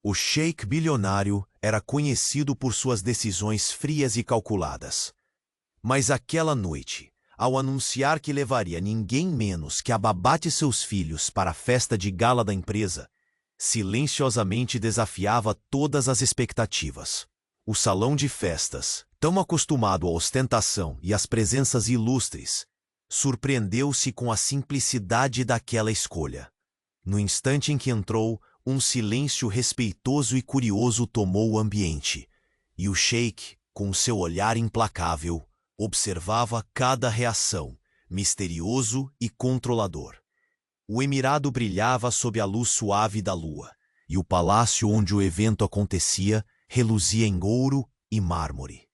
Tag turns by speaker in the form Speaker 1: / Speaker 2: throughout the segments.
Speaker 1: O sheik bilionário era conhecido por suas decisões frias e calculadas. Mas aquela noite, ao anunciar que levaria ninguém menos que a babá de seus filhos para a festa de gala da empresa, silenciosamente desafiava todas as expectativas. O salão de festas, tão acostumado à ostentação e às presenças ilustres, surpreendeu-se com a simplicidade daquela escolha. No instante em que entrou, um silêncio respeitoso e curioso tomou o ambiente, e o sheik, com seu olhar implacável, observava cada reação, misterioso e controlador. O emirado brilhava sob a luz suave da lua, e o palácio onde o evento acontecia reluzia em ouro e mármore.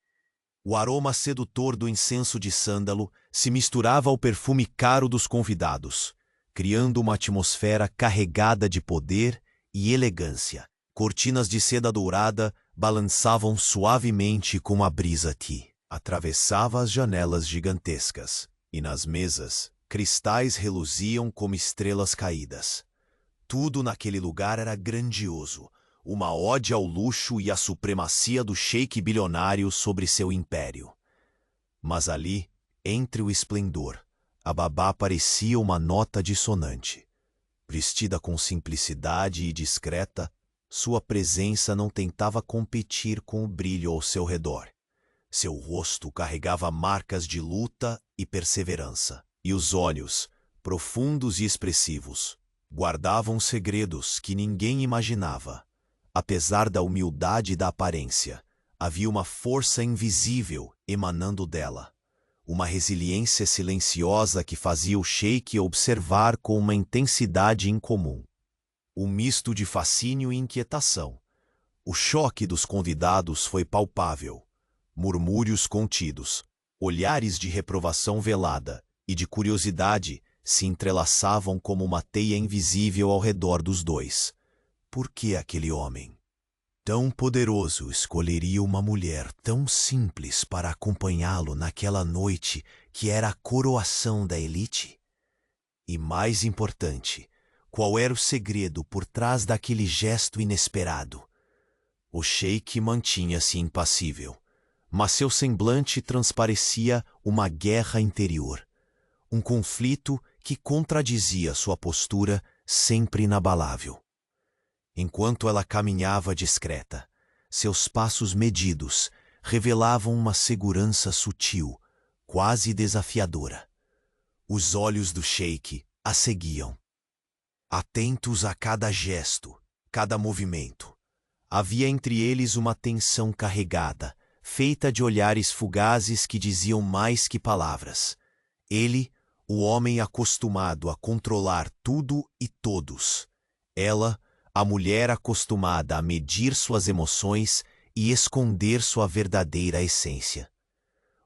Speaker 1: O aroma sedutor do incenso de sândalo se misturava ao perfume caro dos convidados, criando uma atmosfera carregada de poder e elegância. Cortinas de seda dourada balançavam suavemente com a brisa que atravessava as janelas gigantescas, e nas mesas, cristais reluziam como estrelas caídas. Tudo naquele lugar era grandioso, uma ode ao luxo e à supremacia do sheik bilionário sobre seu império. Mas ali, entre o esplendor, a babá parecia uma nota dissonante. Vestida com simplicidade e discreta, sua presença não tentava competir com o brilho ao seu redor. Seu rosto carregava marcas de luta e perseverança, e os olhos, profundos e expressivos, guardavam segredos que ninguém imaginava. Apesar da humildade da aparência, havia uma força invisível emanando dela, uma resiliência silenciosa que fazia o sheik observar com uma intensidade incomum. Um misto de fascínio e inquietação. O choque dos convidados foi palpável. Murmúrios contidos, olhares de reprovação velada e de curiosidade se entrelaçavam como uma teia invisível ao redor dos dois. Por que aquele homem tão poderoso escolheria uma mulher tão simples para acompanhá-lo naquela noite que era a coroação da elite? E mais importante, qual era o segredo por trás daquele gesto inesperado? O sheik mantinha-se impassível, mas seu semblante transparecia uma guerra interior, um conflito que contradizia sua postura sempre inabalável. Enquanto ela caminhava discreta, seus passos medidos revelavam uma segurança sutil, quase desafiadora. Os olhos do sheik a seguiam, atentos a cada gesto, cada movimento. Havia entre eles uma tensão carregada, feita de olhares fugazes que diziam mais que palavras. Ele, o homem acostumado a controlar tudo e todos. Ela, a mulher acostumada a medir suas emoções e esconder sua verdadeira essência.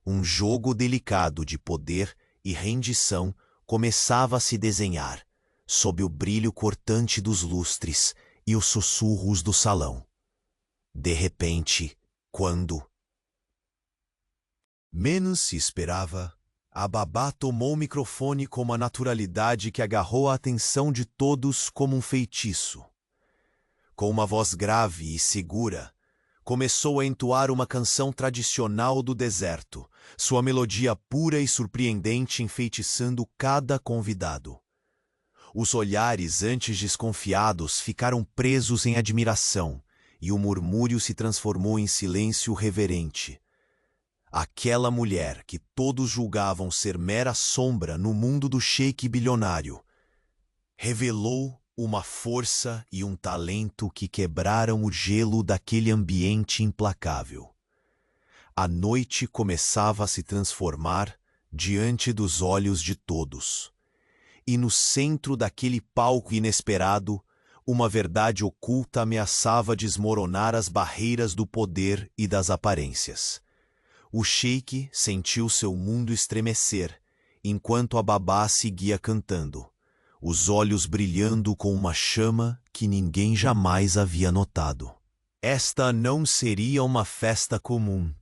Speaker 1: Um jogo delicado de poder e rendição começava a se desenhar, sob o brilho cortante dos lustres e os sussurros do salão. De repente, quando menos se esperava, a babá tomou o microfone com uma naturalidade que agarrou a atenção de todos como um feitiço. Com uma voz grave e segura, começou a entoar uma canção tradicional do deserto, sua melodia pura e surpreendente enfeitiçando cada convidado. Os olhares antes desconfiados ficaram presos em admiração, e o murmúrio se transformou em silêncio reverente. Aquela mulher que todos julgavam ser mera sombra no mundo do sheik bilionário, revelou uma força e um talento que quebraram o gelo daquele ambiente implacável. A noite começava a se transformar diante dos olhos de todos. E no centro daquele palco inesperado, uma verdade oculta ameaçava desmoronar as barreiras do poder e das aparências. O sheik sentiu seu mundo estremecer, enquanto a babá seguia cantando, os olhos brilhando com uma chama que ninguém jamais havia notado. Esta não seria uma festa comum.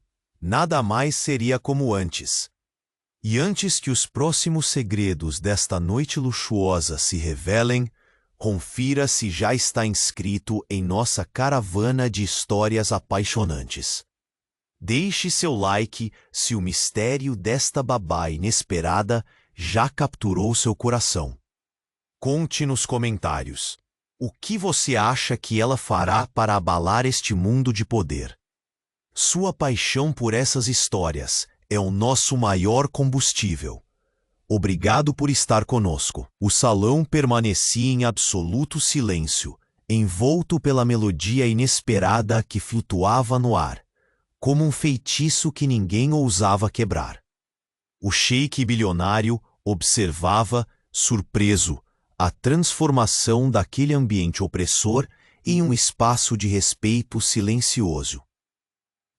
Speaker 1: Nada mais seria como antes. E antes que os próximos segredos desta noite luxuosa se revelem, Confira se já está inscrito em nossa caravana de histórias apaixonantes. Deixe seu like se o mistério desta babá inesperada já capturou seu coração. Conte nos comentários. O que você acha que ela fará para abalar este mundo de poder? Sua paixão por essas histórias é o nosso maior combustível. Obrigado por estar conosco. O salão permanecia em absoluto silêncio, envolto pela melodia inesperada que flutuava no ar, como um feitiço que ninguém ousava quebrar. O sheik bilionário observava, surpreso, a transformação daquele ambiente opressor em um espaço de respeito silencioso.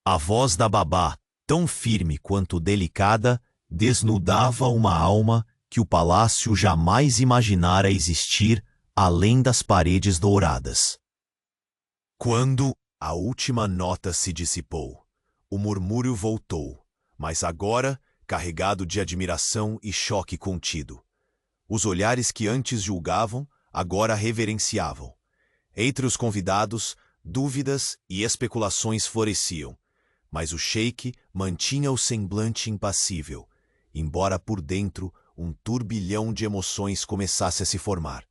Speaker 1: A voz da babá, tão firme quanto delicada, desnudava uma alma que o palácio jamais imaginara existir além das paredes douradas. Quando a última nota se dissipou, o murmúrio voltou, mas agora carregado de admiração e choque contido. Os olhares que antes julgavam, agora reverenciavam. Entre os convidados, dúvidas e especulações floresciam, mas o sheik mantinha o semblante impassível, embora por dentro um turbilhão de emoções começasse a se formar.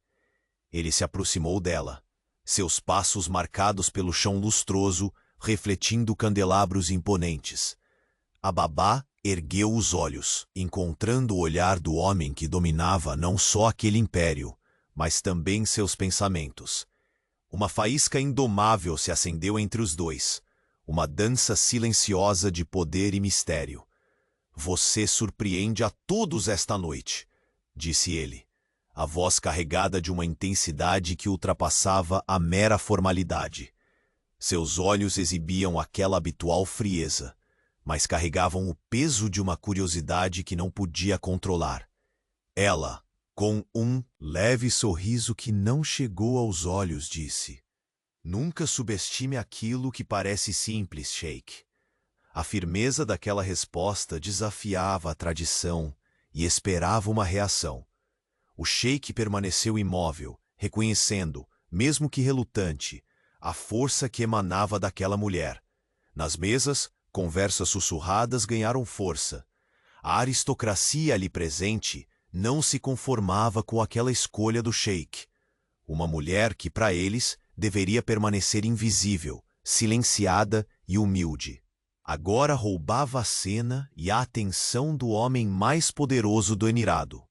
Speaker 1: Ele se aproximou dela, seus passos marcados pelo chão lustroso, refletindo candelabros imponentes. A babá ergueu os olhos, encontrando o olhar do homem que dominava não só aquele império, mas também seus pensamentos. Uma faísca indomável se acendeu entre os dois, uma dança silenciosa de poder e mistério. Você surpreende a todos esta noite, disse ele, a voz carregada de uma intensidade que ultrapassava a mera formalidade. Seus olhos exibiam aquela habitual frieza, mas carregavam o peso de uma curiosidade que não podia controlar. Ela, com um leve sorriso que não chegou aos olhos, disse: "Nunca subestime aquilo que parece simples, Sheik." A firmeza daquela resposta desafiava a tradição e esperava uma reação. O sheik permaneceu imóvel, reconhecendo, mesmo que relutante, a força que emanava daquela mulher. Nas mesas, conversas sussurradas ganharam força. A aristocracia ali presente não se conformava com aquela escolha do sheik. Uma mulher que, para eles, deveria permanecer invisível, silenciada e humilde. Agora roubava a cena e a atenção do homem mais poderoso do Emirado.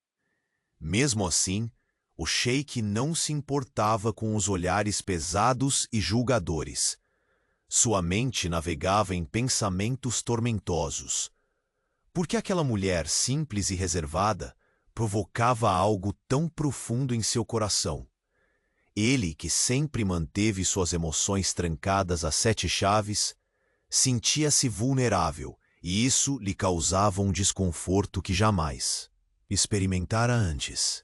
Speaker 1: Mesmo assim, o sheik não se importava com os olhares pesados e julgadores. Sua mente navegava em pensamentos tormentosos. Por que aquela mulher simples e reservada provocava algo tão profundo em seu coração? Ele, que sempre manteve suas emoções trancadas a 7 chaves, sentia-se vulnerável, e isso lhe causava um desconforto que jamais experimentara antes.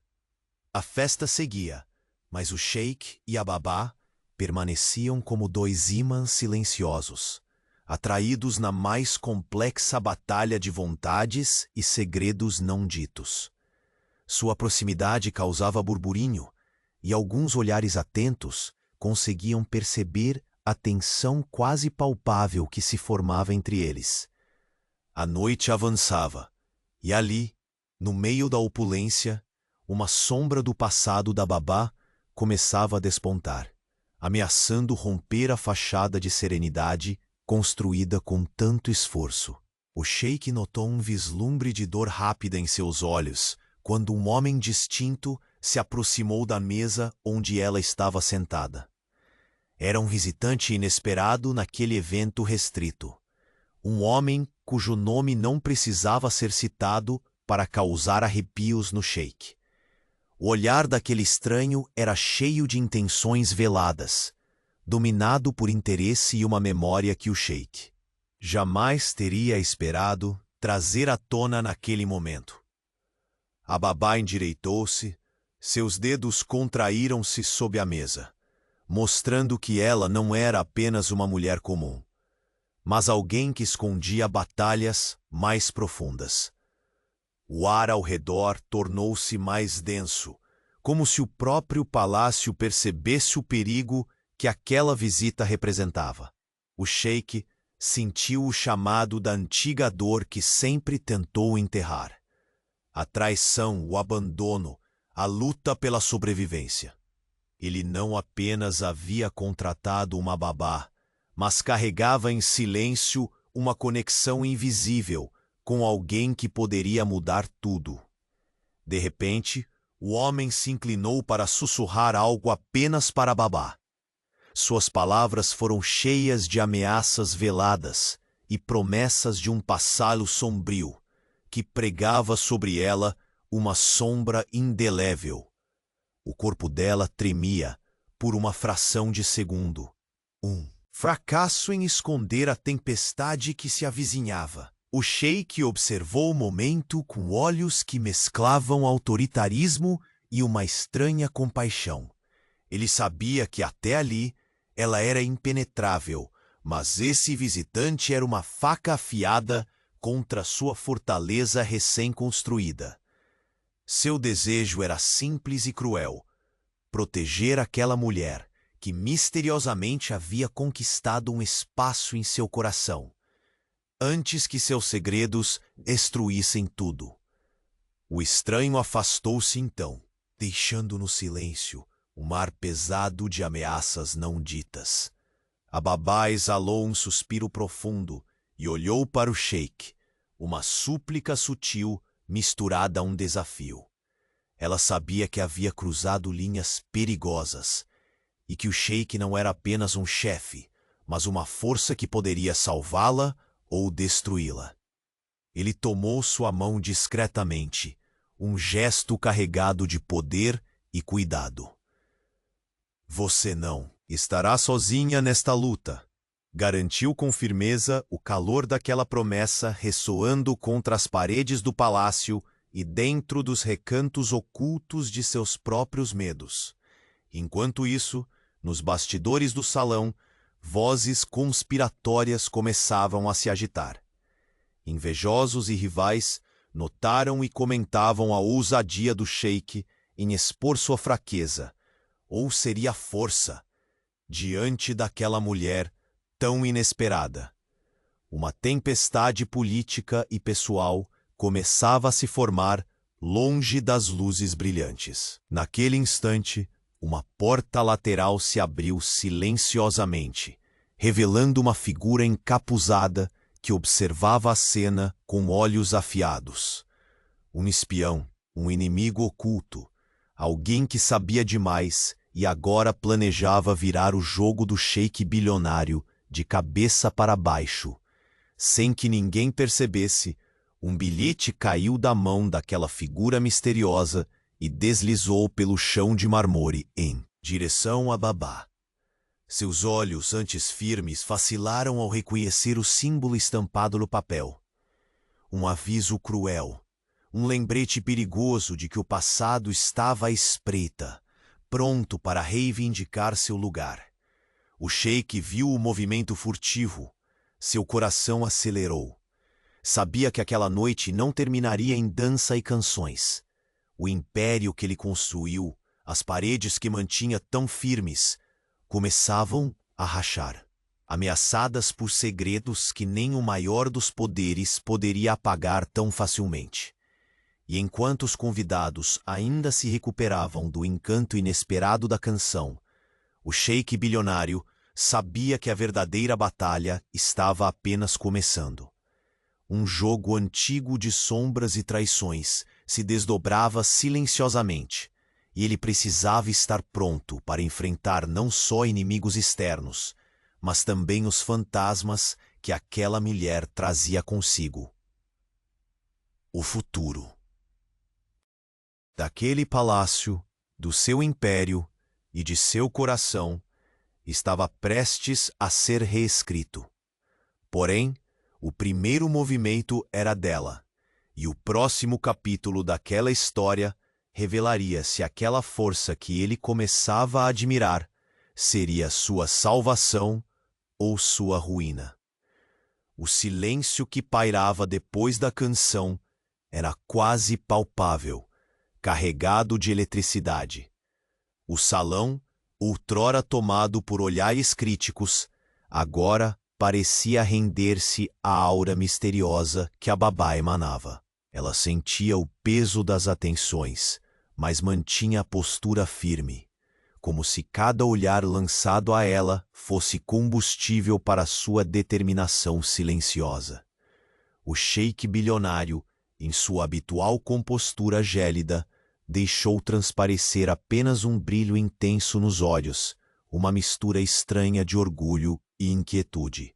Speaker 1: A festa seguia, mas o sheik e a babá permaneciam como 2 ímãs silenciosos, atraídos na mais complexa batalha de vontades e segredos não ditos. Sua proximidade causava burburinho, e alguns olhares atentos conseguiam perceber a tensão quase palpável que se formava entre eles. A noite avançava, e ali, no meio da opulência, uma sombra do passado da babá começava a despontar, ameaçando romper a fachada de serenidade construída com tanto esforço. O sheik notou um vislumbre de dor rápida em seus olhos quando um homem distinto se aproximou da mesa onde ela estava sentada. Era um visitante inesperado naquele evento restrito. Um homem cujo nome não precisava ser citado para causar arrepios no sheik. O olhar daquele estranho era cheio de intenções veladas, dominado por interesse e uma memória que o sheik jamais teria esperado trazer à tona naquele momento. A babá endireitou-se, seus dedos contraíram-se sob a mesa, mostrando que ela não era apenas uma mulher comum, mas alguém que escondia batalhas mais profundas. O ar ao redor tornou-se mais denso, como se o próprio palácio percebesse o perigo que aquela visita representava. O sheik sentiu o chamado da antiga dor que sempre tentou enterrar. A traição, o abandono, a luta pela sobrevivência. Ele não apenas havia contratado uma babá, mas carregava em silêncio uma conexão invisível com alguém que poderia mudar tudo. De repente, o homem se inclinou para sussurrar algo apenas para a babá. Suas palavras foram cheias de ameaças veladas e promessas de um passado sombrio, que pregava sobre ela uma sombra indelével. O corpo dela tremia por uma fração de segundo. Fracasso em esconder a tempestade que se avizinhava. O sheik observou o momento com olhos que mesclavam autoritarismo e uma estranha compaixão. Ele sabia que até ali ela era impenetrável, mas esse visitante era uma faca afiada contra sua fortaleza recém-construída. Seu desejo era simples e cruel: proteger aquela mulher que misteriosamente havia conquistado um espaço em seu coração, antes que seus segredos destruíssem tudo. O estranho afastou-se então, deixando no silêncio um mar pesado de ameaças não ditas. A babá exalou um suspiro profundo e olhou para o sheik, uma súplica sutil misturada a um desafio. Ela sabia que havia cruzado linhas perigosas e que o sheik não era apenas um chefe, mas uma força que poderia salvá-la ou destruí-la. Ele tomou sua mão discretamente, um gesto carregado de poder e cuidado. Você não estará sozinha nesta luta, garantiu com firmeza, o calor daquela promessa ressoando contra as paredes do palácio e dentro dos recantos ocultos de seus próprios medos. Enquanto isso, nos bastidores do salão, vozes conspiratórias começavam a se agitar. Invejosos e rivais notaram e comentavam a ousadia do sheik em expor sua fraqueza, ou seria força, diante daquela mulher tão inesperada. Uma tempestade política e pessoal começava a se formar longe das luzes brilhantes. Naquele instante, uma porta lateral se abriu silenciosamente, revelando uma figura encapuzada que observava a cena com olhos afiados. Um espião, um inimigo oculto, alguém que sabia demais e agora planejava virar o jogo do sheik bilionário de cabeça para baixo. Sem que ninguém percebesse, um bilhete caiu da mão daquela figura misteriosa e deslizou pelo chão de mármore em direção a babá. Seus olhos, antes firmes, vacilaram ao reconhecer o símbolo estampado no papel. Um aviso cruel, um lembrete perigoso de que o passado estava à espreita, pronto para reivindicar seu lugar. O sheik viu o movimento furtivo. Seu coração acelerou. Sabia que aquela noite não terminaria em dança e canções. O império que ele construiu, as paredes que mantinha tão firmes, começavam a rachar, ameaçadas por segredos que nem o maior dos poderes poderia apagar tão facilmente. E enquanto os convidados ainda se recuperavam do encanto inesperado da canção, o sheik bilionário sabia que a verdadeira batalha estava apenas começando. Um jogo antigo de sombras e traições se desdobrava silenciosamente, e ele precisava estar pronto para enfrentar não só inimigos externos, mas também os fantasmas que aquela mulher trazia consigo. O futuro. Daquele palácio, do seu império e de seu coração, estava prestes a ser reescrito. Porém, o primeiro movimento era dela, e o próximo capítulo daquela história revelaria se aquela força que ele começava a admirar seria sua salvação ou sua ruína. O silêncio que pairava depois da canção era quase palpável, carregado de eletricidade. O salão, outrora tomado por olhares críticos, agora parecia render-se à aura misteriosa que a babá emanava. Ela sentia o peso das atenções, mas mantinha a postura firme, como se cada olhar lançado a ela fosse combustível para sua determinação silenciosa. O sheik bilionário, em sua habitual compostura gélida, deixou transparecer apenas um brilho intenso nos olhos, uma mistura estranha de orgulho e inquietude.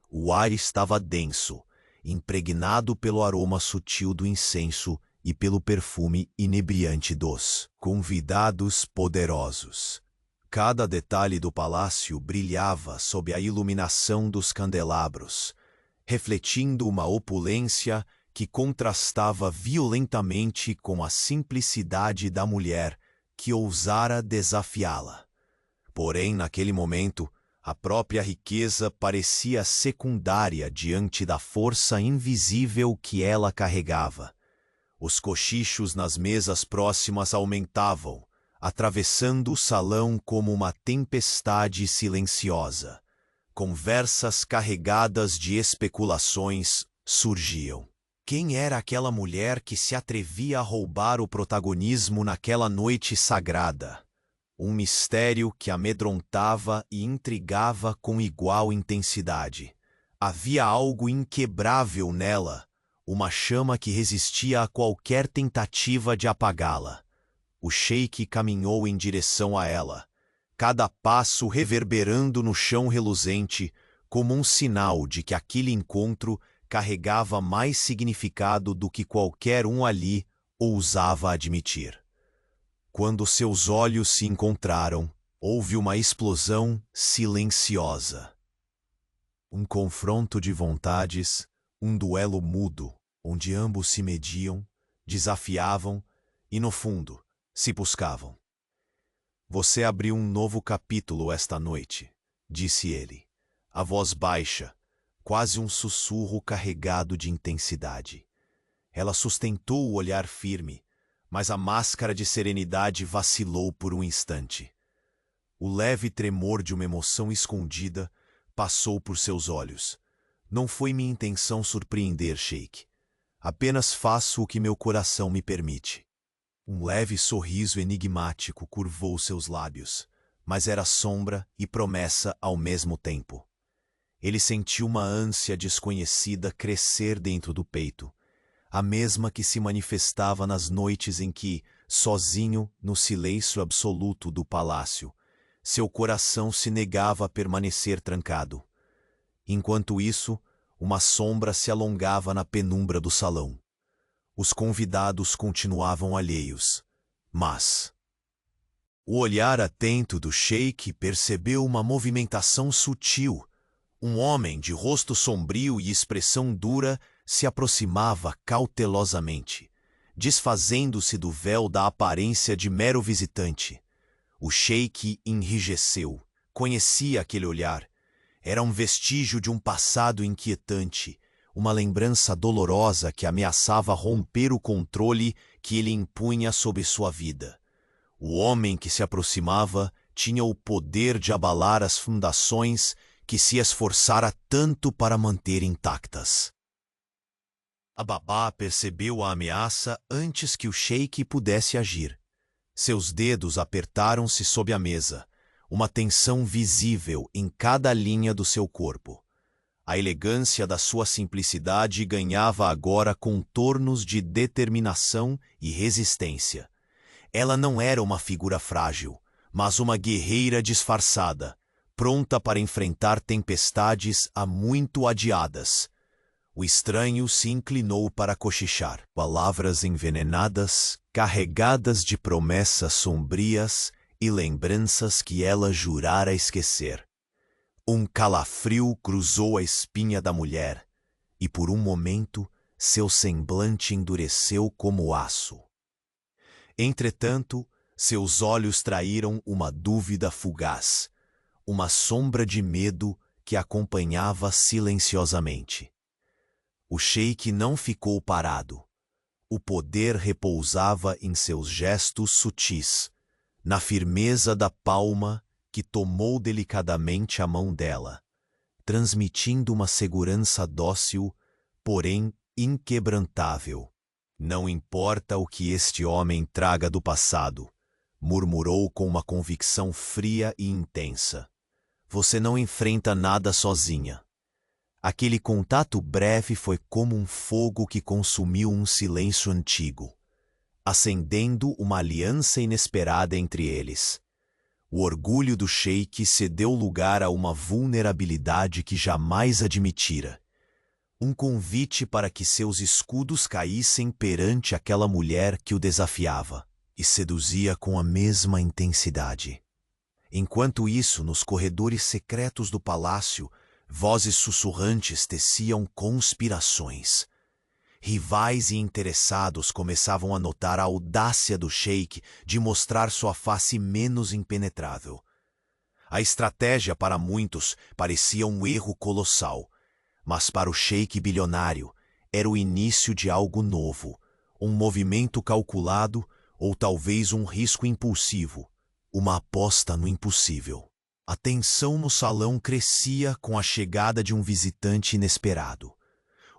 Speaker 1: O ar estava denso, impregnado pelo aroma sutil do incenso e pelo perfume inebriante dos convidados poderosos. Cada detalhe do palácio brilhava sob a iluminação dos candelabros, refletindo uma opulência que contrastava violentamente com a simplicidade da mulher que ousara desafiá-la. Porém, naquele momento, a própria riqueza parecia secundária diante da força invisível que ela carregava. Os cochichos nas mesas próximas aumentavam, atravessando o salão como uma tempestade silenciosa. Conversas carregadas de especulações surgiam. Quem era aquela mulher que se atrevia a roubar o protagonismo naquela noite sagrada? Um mistério que amedrontava e intrigava com igual intensidade. Havia algo inquebrável nela, uma chama que resistia a qualquer tentativa de apagá-la. O sheik caminhou em direção a ela, cada passo reverberando no chão reluzente, como um sinal de que aquele encontro carregava mais significado do que qualquer um ali ousava admitir. Quando seus olhos se encontraram, houve uma explosão silenciosa. Um confronto de vontades, um duelo mudo, onde ambos se mediam, desafiavam e, no fundo, se buscavam. Você abriu um novo capítulo esta noite, disse ele, a voz baixa, quase um sussurro carregado de intensidade. Ela sustentou o olhar firme, mas a máscara de serenidade vacilou por um instante. O leve tremor de uma emoção escondida passou por seus olhos. Não foi minha intenção surpreender, sheik. Apenas faço o que meu coração me permite. Um leve sorriso enigmático curvou seus lábios, mas era sombra e promessa ao mesmo tempo. Ele sentiu uma ânsia desconhecida crescer dentro do peito, a mesma que se manifestava nas noites em que, sozinho no silêncio absoluto do palácio, seu coração se negava a permanecer trancado. Enquanto isso, uma sombra se alongava na penumbra do salão. Os convidados continuavam alheios, mas o olhar atento do sheik percebeu uma movimentação sutil. Um homem de rosto sombrio e expressão dura se aproximava cautelosamente, desfazendo-se do véu da aparência de mero visitante. O sheik enrijeceu. Conhecia aquele olhar. Era um vestígio de um passado inquietante, uma lembrança dolorosa que ameaçava romper o controle que ele impunha sobre sua vida. O homem que se aproximava tinha o poder de abalar as fundações que se esforçara tanto para manter intactas. A babá percebeu a ameaça antes que o sheik pudesse agir. Seus dedos apertaram-se sob a mesa, uma tensão visível em cada linha do seu corpo. A elegância da sua simplicidade ganhava agora contornos de determinação e resistência. Ela não era uma figura frágil, mas uma guerreira disfarçada, pronta para enfrentar tempestades há muito adiadas. O estranho se inclinou para cochichar. Palavras envenenadas, carregadas de promessas sombrias e lembranças que ela jurara esquecer. Um calafrio cruzou a espinha da mulher, e por um momento seu semblante endureceu como aço. Entretanto, seus olhos traíram uma dúvida fugaz, uma sombra de medo que acompanhava silenciosamente. O sheik não ficou parado. O poder repousava em seus gestos sutis, na firmeza da palma que tomou delicadamente a mão dela, transmitindo uma segurança dócil, porém inquebrantável. Não importa o que este homem traga do passado, murmurou com uma convicção fria e intensa. Você não enfrenta nada sozinha. Aquele contato breve foi como um fogo que consumiu um silêncio antigo, acendendo uma aliança inesperada entre eles. O orgulho do sheik cedeu lugar a uma vulnerabilidade que jamais admitira. Um convite para que seus escudos caíssem perante aquela mulher que o desafiava e seduzia com a mesma intensidade. Enquanto isso, nos corredores secretos do palácio, vozes sussurrantes teciam conspirações. Rivais e interessados começavam a notar a audácia do sheik de mostrar sua face menos impenetrável. A estratégia para muitos parecia um erro colossal, mas para o sheik bilionário era o início de algo novo, um movimento calculado ou talvez um risco impulsivo, uma aposta no impossível. A tensão no salão crescia com a chegada de um visitante inesperado.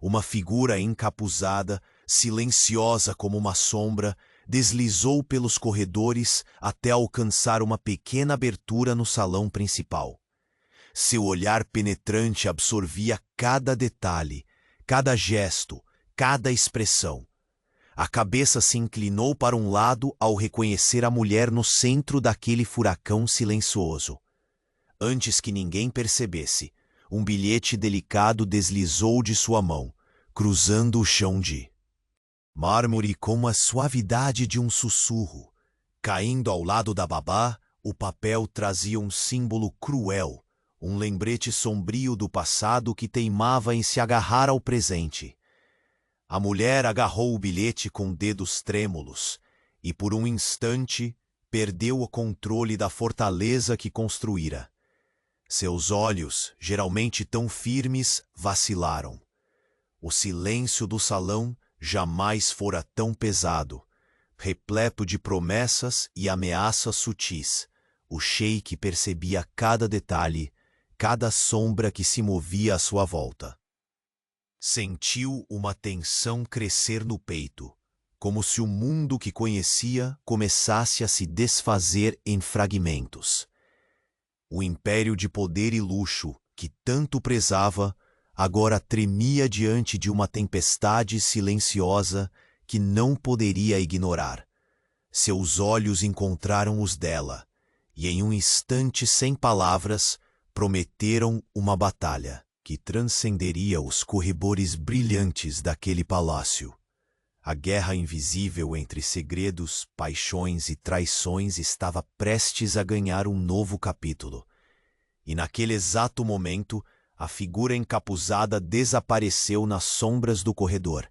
Speaker 1: Uma figura encapuzada, silenciosa como uma sombra, deslizou pelos corredores até alcançar uma pequena abertura no salão principal. Seu olhar penetrante absorvia cada detalhe, cada gesto, cada expressão. A cabeça se inclinou para um lado ao reconhecer a mulher no centro daquele furacão silencioso. Antes que ninguém percebesse, um bilhete delicado deslizou de sua mão, cruzando o chão de mármore com a suavidade de um sussurro. Caindo ao lado da babá, o papel trazia um símbolo cruel, um lembrete sombrio do passado que teimava em se agarrar ao presente. A mulher agarrou o bilhete com dedos trêmulos e, por um instante, perdeu o controle da fortaleza que construíra. Seus olhos, geralmente tão firmes, vacilaram. O silêncio do salão jamais fora tão pesado, repleto de promessas e ameaças sutis. O sheik percebia cada detalhe, cada sombra que se movia à sua volta. Sentiu uma tensão crescer no peito, como se o mundo que conhecia começasse a se desfazer em fragmentos. O império de poder e luxo, que tanto prezava, agora tremia diante de uma tempestade silenciosa que não poderia ignorar. Seus olhos encontraram os dela, e em um instante sem palavras, prometeram uma batalha que transcenderia os corredores brilhantes daquele palácio. A guerra invisível entre segredos, paixões e traições estava prestes a ganhar um novo capítulo. E naquele exato momento, a figura encapuzada desapareceu nas sombras do corredor,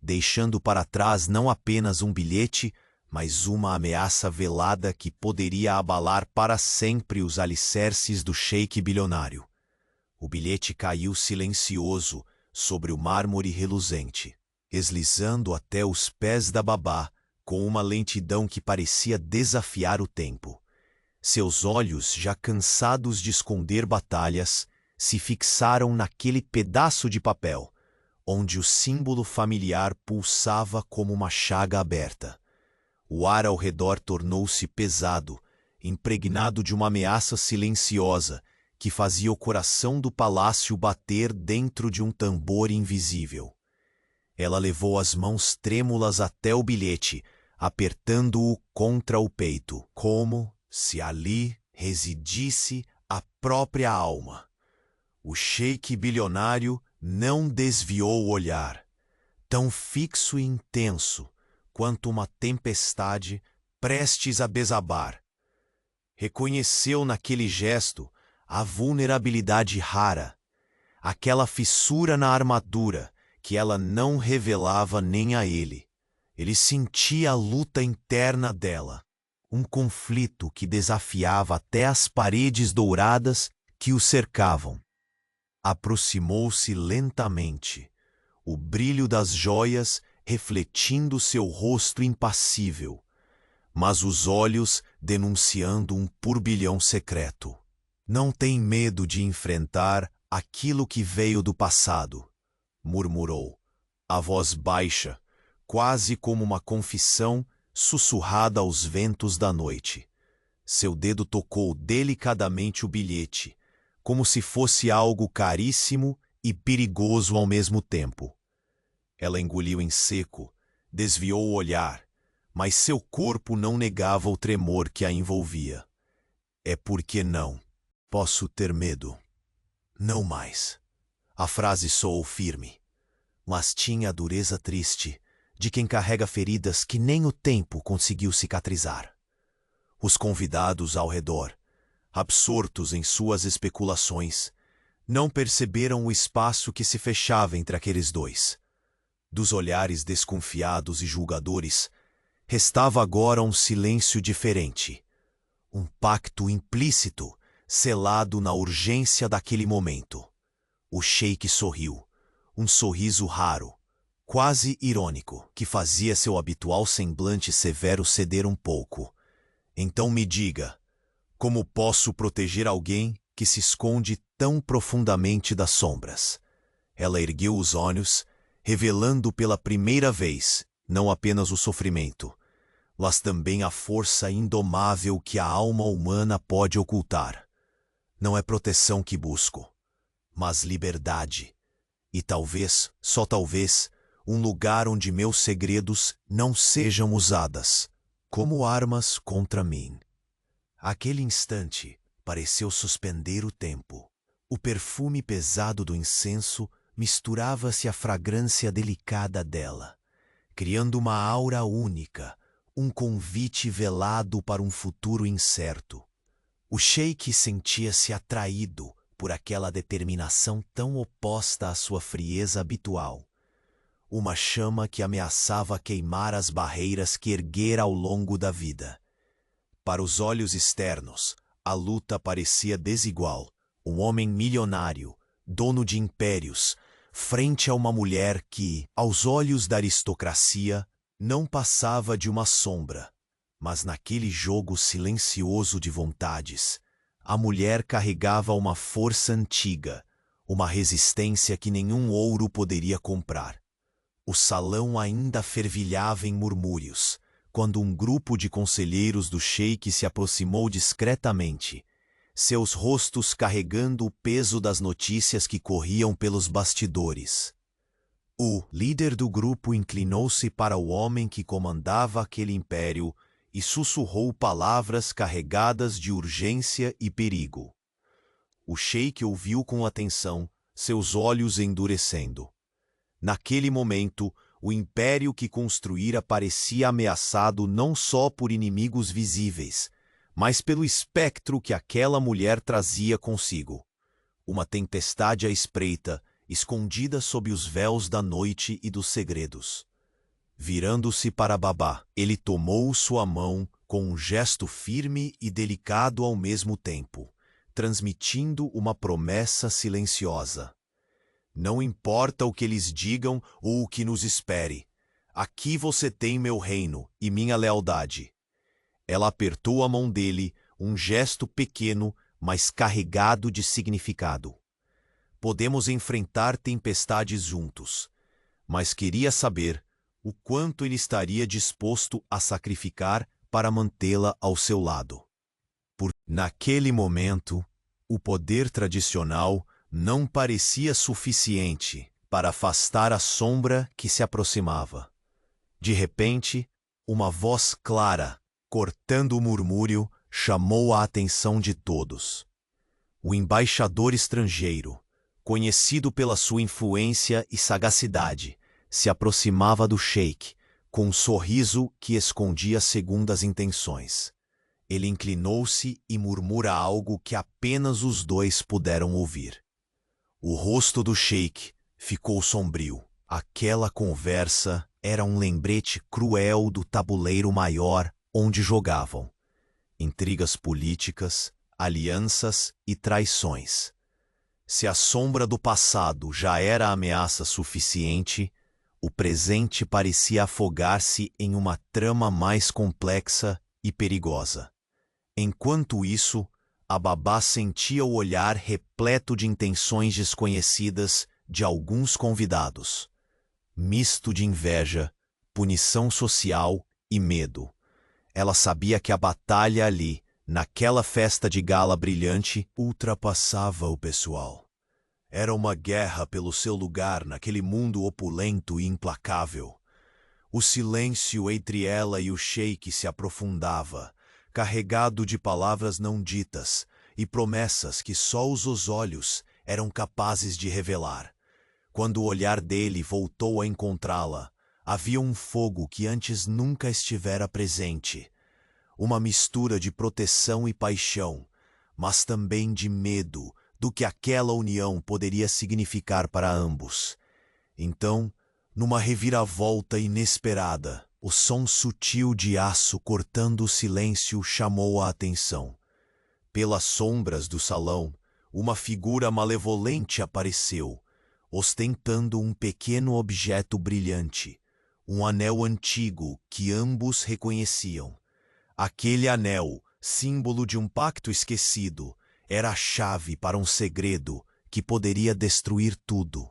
Speaker 1: deixando para trás não apenas um bilhete, mas uma ameaça velada que poderia abalar para sempre os alicerces do sheik bilionário. O bilhete caiu silencioso sobre o mármore reluzente, deslizando até os pés da babá, com uma lentidão que parecia desafiar o tempo. Seus olhos, já cansados de esconder batalhas, se fixaram naquele pedaço de papel, onde o símbolo familiar pulsava como uma chaga aberta. O ar ao redor tornou-se pesado, impregnado de uma ameaça silenciosa que fazia o coração do palácio bater dentro de um tambor invisível. Ela levou as mãos trêmulas até o bilhete, apertando-o contra o peito, como se ali residisse a própria alma. O sheik bilionário não desviou o olhar, tão fixo e intenso quanto uma tempestade prestes a desabar. Reconheceu naquele gesto a vulnerabilidade rara, aquela fissura na armadura que ela não revelava nem a ele. Ele sentia a luta interna dela, um conflito que desafiava até as paredes douradas que o cercavam. Aproximou-se lentamente. O brilho das joias refletindo seu rosto impassível, mas os olhos denunciando um turbilhão secreto. Não tem medo de enfrentar aquilo que veio do passado, murmurou, a voz baixa, quase como uma confissão sussurrada aos ventos da noite. Seu dedo tocou delicadamente o bilhete, como se fosse algo caríssimo e perigoso ao mesmo tempo. Ela engoliu em seco, desviou o olhar, mas seu corpo não negava o tremor que a envolvia. É porque não. Posso ter medo. Não mais. A frase soou firme, mas tinha a dureza triste de quem carrega feridas que nem o tempo conseguiu cicatrizar. Os convidados ao redor, absortos em suas especulações, não perceberam o espaço que se fechava entre aqueles dois. Dos olhares desconfiados e julgadores, restava agora um silêncio diferente, um pacto implícito, selado na urgência daquele momento. O sheik sorriu, um sorriso raro, quase irônico, que fazia seu habitual semblante severo ceder um pouco. Então me diga, como posso proteger alguém que se esconde tão profundamente das sombras? Ela ergueu os olhos, revelando pela primeira vez não apenas o sofrimento, mas também a força indomável que a alma humana pode ocultar. Não é proteção que busco, mas liberdade. E talvez, só talvez, um lugar onde meus segredos não sejam usadas como armas contra mim. Aquele instante pareceu suspender o tempo. O perfume pesado do incenso misturava-se à fragrância delicada dela, criando uma aura única, um convite velado para um futuro incerto. O sheik sentia-se atraído por aquela determinação tão oposta à sua frieza habitual. Uma chama que ameaçava queimar as barreiras que erguera ao longo da vida. Para os olhos externos, a luta parecia desigual. Um homem milionário, dono de impérios, frente a uma mulher que, aos olhos da aristocracia, não passava de uma sombra. Mas naquele jogo silencioso de vontades, a mulher carregava uma força antiga, uma resistência que nenhum ouro poderia comprar. O salão ainda fervilhava em murmúrios, quando um grupo de conselheiros do sheik se aproximou discretamente, seus rostos carregando o peso das notícias que corriam pelos bastidores. O líder do grupo inclinou-se para o homem que comandava aquele império e sussurrou palavras carregadas de urgência e perigo. O sheik ouviu com atenção, seus olhos endurecendo. Naquele momento, o império que construíra parecia ameaçado não só por inimigos visíveis, mas pelo espectro que aquela mulher trazia consigo. Uma tempestade à espreita, escondida sob os véus da noite e dos segredos. Virando-se para Babá, ele tomou sua mão com um gesto firme e delicado ao mesmo tempo, transmitindo uma promessa silenciosa. Não importa o que eles digam ou o que nos espere. Aqui você tem meu reino e minha lealdade. Ela apertou a mão dele, um gesto pequeno, mas carregado de significado. Podemos enfrentar tempestades juntos, mas queria saber o quanto ele estaria disposto a sacrificar para mantê-la ao seu lado. Naquele momento, o poder tradicional não parecia suficiente para afastar a sombra que se aproximava. De repente, uma voz clara, cortando o murmúrio, chamou a atenção de todos. O embaixador estrangeiro, conhecido pela sua influência e sagacidade, se aproximava do sheik, com um sorriso que escondia segundas intenções. Ele inclinou-se e murmura algo que apenas os dois puderam ouvir. O rosto do sheik ficou sombrio. Aquela conversa era um lembrete cruel do tabuleiro maior onde jogavam. Intrigas políticas, alianças e traições. Se a sombra do passado já era ameaça suficiente, O presente parecia afogar-se em uma trama mais complexa e perigosa. Enquanto isso, a babá sentia o olhar repleto de intenções desconhecidas de alguns convidados, misto de inveja, punição social e medo. Ela sabia que a batalha ali, naquela festa de gala brilhante, ultrapassava o pessoal. Era uma guerra pelo seu lugar naquele mundo opulento e implacável. O silêncio entre ela e o sheik se aprofundava, carregado de palavras não ditas e promessas que só os olhos eram capazes de revelar. Quando o olhar dele voltou a encontrá-la, havia um fogo que antes nunca estivera presente. Uma mistura de proteção e paixão, mas também de medo do que aquela união poderia significar para ambos. Então, numa reviravolta inesperada, o som sutil de aço cortando o silêncio chamou a atenção. Pelas sombras do salão, uma figura malevolente apareceu, ostentando um pequeno objeto brilhante, um anel antigo que ambos reconheciam. Aquele anel, símbolo de um pacto esquecido, era a chave para um segredo que poderia destruir tudo.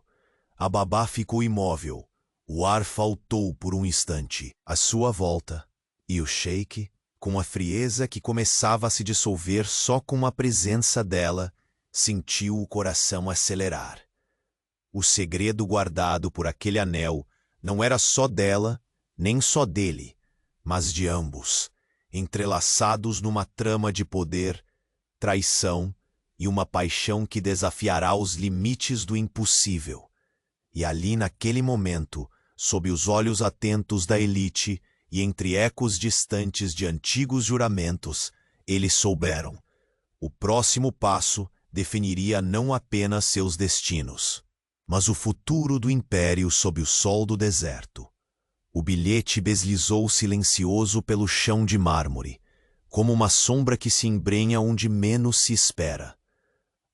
Speaker 1: A babá ficou imóvel. O ar faltou por um instante à sua volta, e o sheik, com a frieza que começava a se dissolver só com a presença dela, sentiu o coração acelerar. O segredo guardado por aquele anel não era só dela, nem só dele, mas de ambos, entrelaçados numa trama de poder, traição e uma paixão que desafiará os limites do impossível. E ali naquele momento, sob os olhos atentos da elite e entre ecos distantes de antigos juramentos, eles souberam. O próximo passo definiria não apenas seus destinos, mas o futuro do império sob o sol do deserto. O bilhete deslizou silencioso pelo chão de mármore, como uma sombra que se embrenha onde menos se espera.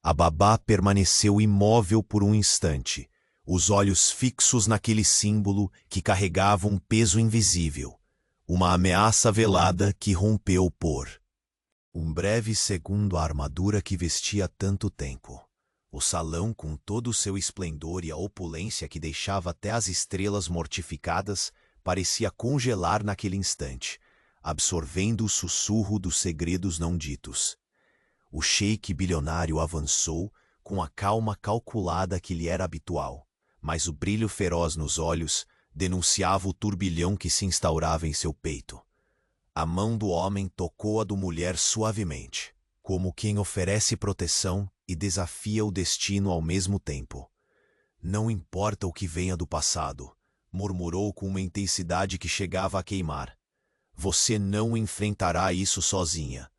Speaker 1: A babá permaneceu imóvel por um instante, os olhos fixos naquele símbolo que carregava um peso invisível, uma ameaça velada que rompeu por um breve segundo a armadura que vestia há tanto tempo. O salão, com todo o seu esplendor e a opulência que deixava até as estrelas mortificadas, parecia congelar naquele instante, absorvendo o sussurro dos segredos não ditos. O sheik bilionário avançou com a calma calculada que lhe era habitual, mas o brilho feroz nos olhos denunciava o turbilhão que se instaurava em seu peito. A mão do homem tocou a do mulher suavemente, como quem oferece proteção e desafia o destino ao mesmo tempo. Não importa o que venha do passado, murmurou com uma intensidade que chegava a queimar. Você não enfrentará isso sozinha.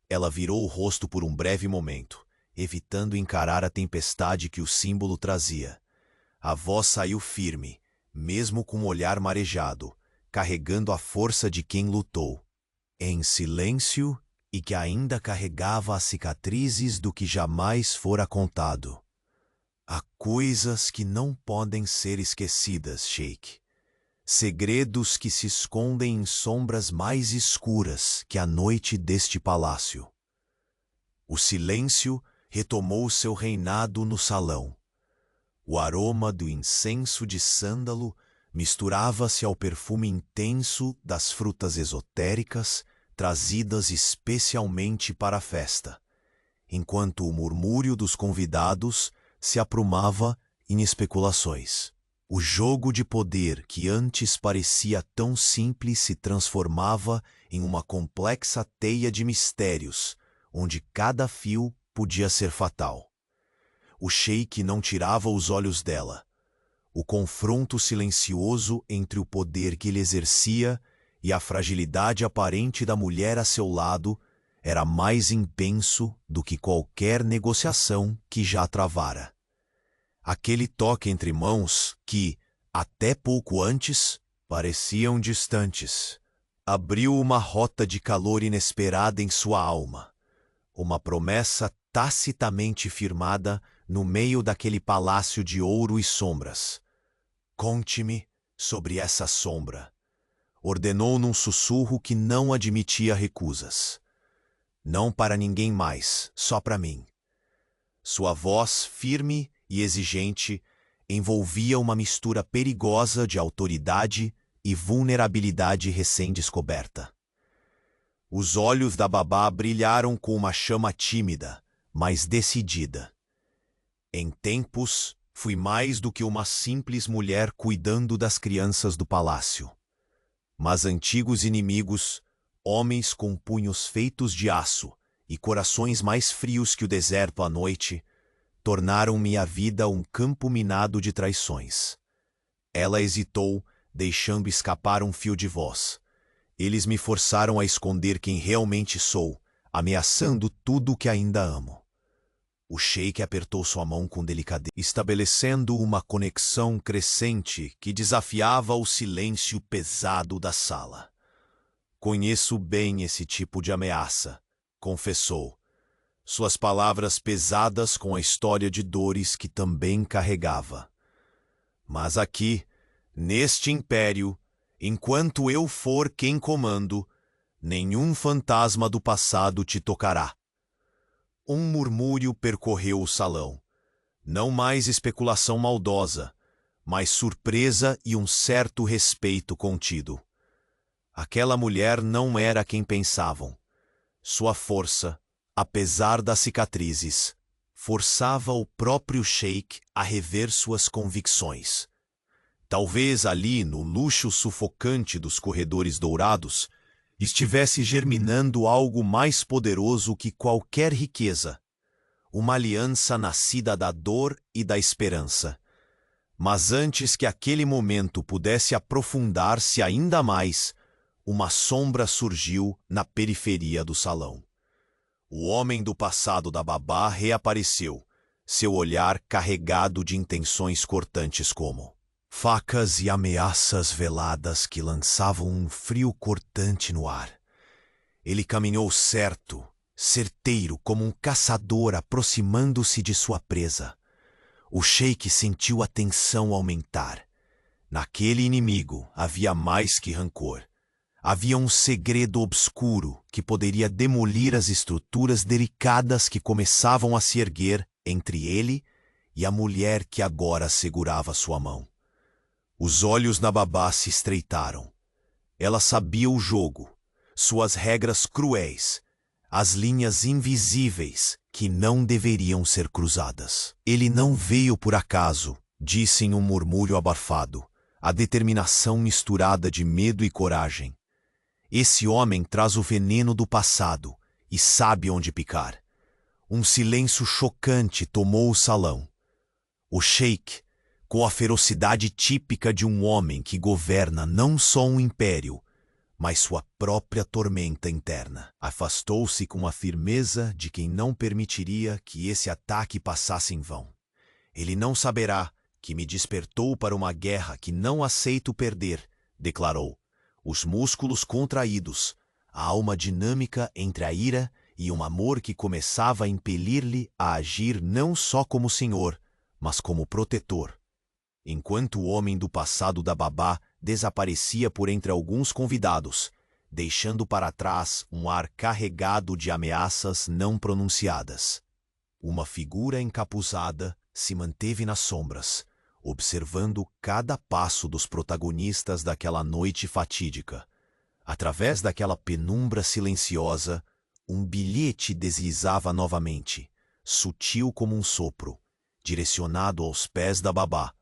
Speaker 1: Ela virou o rosto por um breve momento, evitando encarar a tempestade que o símbolo trazia. A voz saiu firme, mesmo com o olhar marejado, carregando a força de quem lutou. Em silêncio, e que ainda carregava as cicatrizes do que jamais fora contado. Há coisas que não podem ser esquecidas, sheik. Segredos que se escondem em sombras mais escuras que a noite deste palácio. O silêncio retomou seu reinado no salão. O aroma do incenso de sândalo misturava-se ao perfume intenso das frutas esotéricas trazidas especialmente para a festa, enquanto o murmúrio dos convidados se aprumava em especulações. O jogo de poder que antes parecia tão simples se transformava em uma complexa teia de mistérios, onde cada fio podia ser fatal. O sheik não tirava os olhos dela. O confronto silencioso entre o poder que ele exercia e a fragilidade aparente da mulher a seu lado era mais intenso do que qualquer negociação que já travara. Aquele toque entre mãos que, até pouco antes, pareciam distantes, abriu uma rota de calor inesperada em sua alma, uma promessa tacitamente firmada no meio daquele palácio de ouro e sombras. Conte-me sobre essa sombra, ordenou num sussurro que não admitia recusas. Não para ninguém mais, só para mim. Sua voz, firme e exigente, envolvia uma mistura perigosa de autoridade e vulnerabilidade recém-descoberta. Os olhos da babá brilharam com uma chama tímida, mas decidida. Em tempos, fui mais do que uma simples mulher cuidando das crianças do palácio. Mas antigos inimigos, homens com punhos feitos de aço e corações mais frios que o deserto à noite, tornaram minha vida um campo minado de traições. Ela hesitou, deixando escapar um fio de voz. Eles me forçaram a esconder quem realmente sou, ameaçando tudo que ainda amo. O sheik apertou sua mão com delicadeza, estabelecendo uma conexão crescente que desafiava o silêncio pesado da sala. Conheço bem esse tipo de ameaça, confessou. Suas palavras pesadas com a história de dores que também carregava. Mas aqui, neste império, enquanto eu for quem comando, nenhum fantasma do passado te tocará. Um murmúrio percorreu o salão. Não mais especulação maldosa, mas surpresa e um certo respeito contido. Aquela mulher não era quem pensavam. Sua força, apesar das cicatrizes, forçava o próprio sheik a rever suas convicções. Talvez ali, no luxo sufocante dos corredores dourados, estivesse germinando algo mais poderoso que qualquer riqueza, uma aliança nascida da dor e da esperança. Mas antes que aquele momento pudesse aprofundar-se ainda mais, uma sombra surgiu na periferia do salão. O homem do passado da babá reapareceu, seu olhar carregado de intenções cortantes como facas e ameaças veladas que lançavam um frio cortante no ar. Ele caminhou certo, certeiro como um caçador aproximando-se de sua presa. O sheik sentiu a tensão aumentar. Naquele inimigo havia mais que rancor. Havia um segredo obscuro que poderia demolir as estruturas delicadas que começavam a se erguer entre ele e a mulher que agora segurava sua mão. Os olhos da babá se estreitaram. Ela sabia o jogo, suas regras cruéis, as linhas invisíveis que não deveriam ser cruzadas. Ele não veio por acaso, disse em um murmúrio abafado, a determinação misturada de medo e coragem. Esse homem traz o veneno do passado e sabe onde picar. Um silêncio chocante tomou o salão. O sheik, com a ferocidade típica de um homem que governa não só um império, mas sua própria tormenta interna, afastou-se com a firmeza de quem não permitiria que esse ataque passasse em vão. Ele não saberá que me despertou para uma guerra que não aceito perder, declarou, os músculos contraídos, a alma dinâmica entre a ira e um amor que começava a impelir-lhe a agir não só como senhor, mas como protetor. Enquanto o homem do passado da babá desaparecia por entre alguns convidados, deixando para trás um ar carregado de ameaças não pronunciadas. Uma figura encapuzada se manteve nas sombras, observando cada passo dos protagonistas daquela noite fatídica. Através daquela penumbra silenciosa, um bilhete deslizava novamente, sutil como um sopro, direcionado aos pés da babá.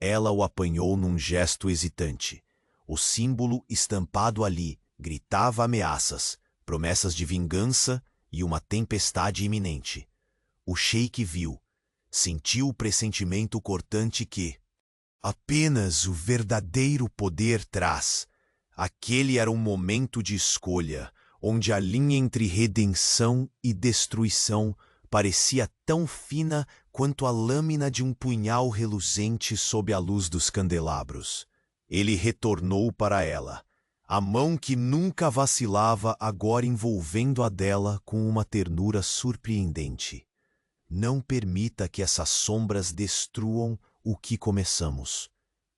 Speaker 1: Ela o apanhou num gesto hesitante. O símbolo estampado ali gritava ameaças, promessas de vingança e uma tempestade iminente. O sheik viu, sentiu o pressentimento cortante que apenas o verdadeiro poder traz. Aquele era um momento de escolha, onde a linha entre redenção e destruição parecia tão fina quanto a lâmina de um punhal reluzente sob a luz dos candelabros. Ele retornou para ela, a mão que nunca vacilava agora envolvendo a dela com uma ternura surpreendente. Não permita que essas sombras destruam o que começamos.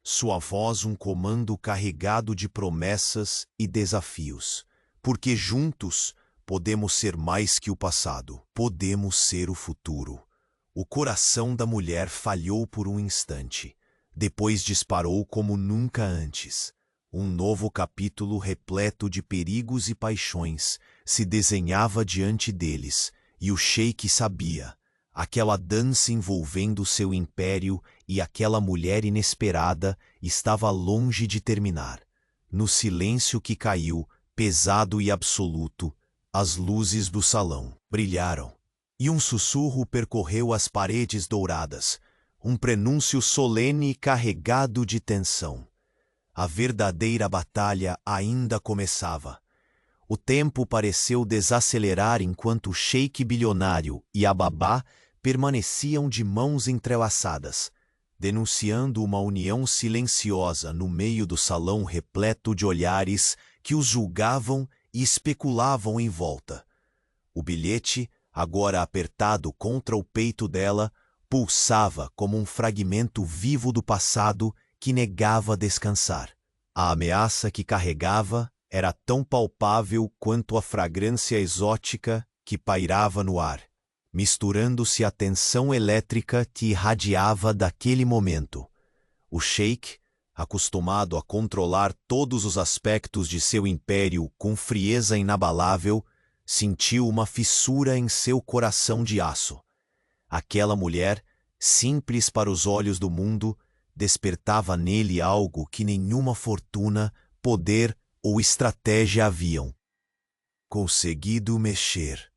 Speaker 1: sua voz um comando carregado de promessas e desafios. Porque juntos podemos ser mais que o passado, podemos ser o futuro. O coração da mulher falhou por um instante, depois disparou como nunca antes. Um novo capítulo repleto de perigos e paixões se desenhava diante deles, e o sheik sabia. Aquela dança envolvendo seu império e aquela mulher inesperada estava longe de terminar. No silêncio que caiu, pesado e absoluto, as luzes do salão brilharam, e um sussurro percorreu as paredes douradas, um prenúncio solene e carregado de tensão. A verdadeira batalha ainda começava. O tempo pareceu desacelerar enquanto o sheik bilionário e a babá permaneciam de mãos entrelaçadas, denunciando uma união silenciosa no meio do salão repleto de olhares que os julgavam e especulavam em volta. O bilhete, agora apertado contra o peito dela, pulsava como um fragmento vivo do passado que negava descansar. A ameaça que carregava era tão palpável quanto a fragrância exótica que pairava no ar, misturando-se à tensão elétrica que irradiava daquele momento. O sheik, acostumado a controlar todos os aspectos de seu império com frieza inabalável, sentiu uma fissura em seu coração de aço. Aquela mulher, simples para os olhos do mundo, despertava nele algo que nenhuma fortuna, poder ou estratégia haviam conseguido mexer.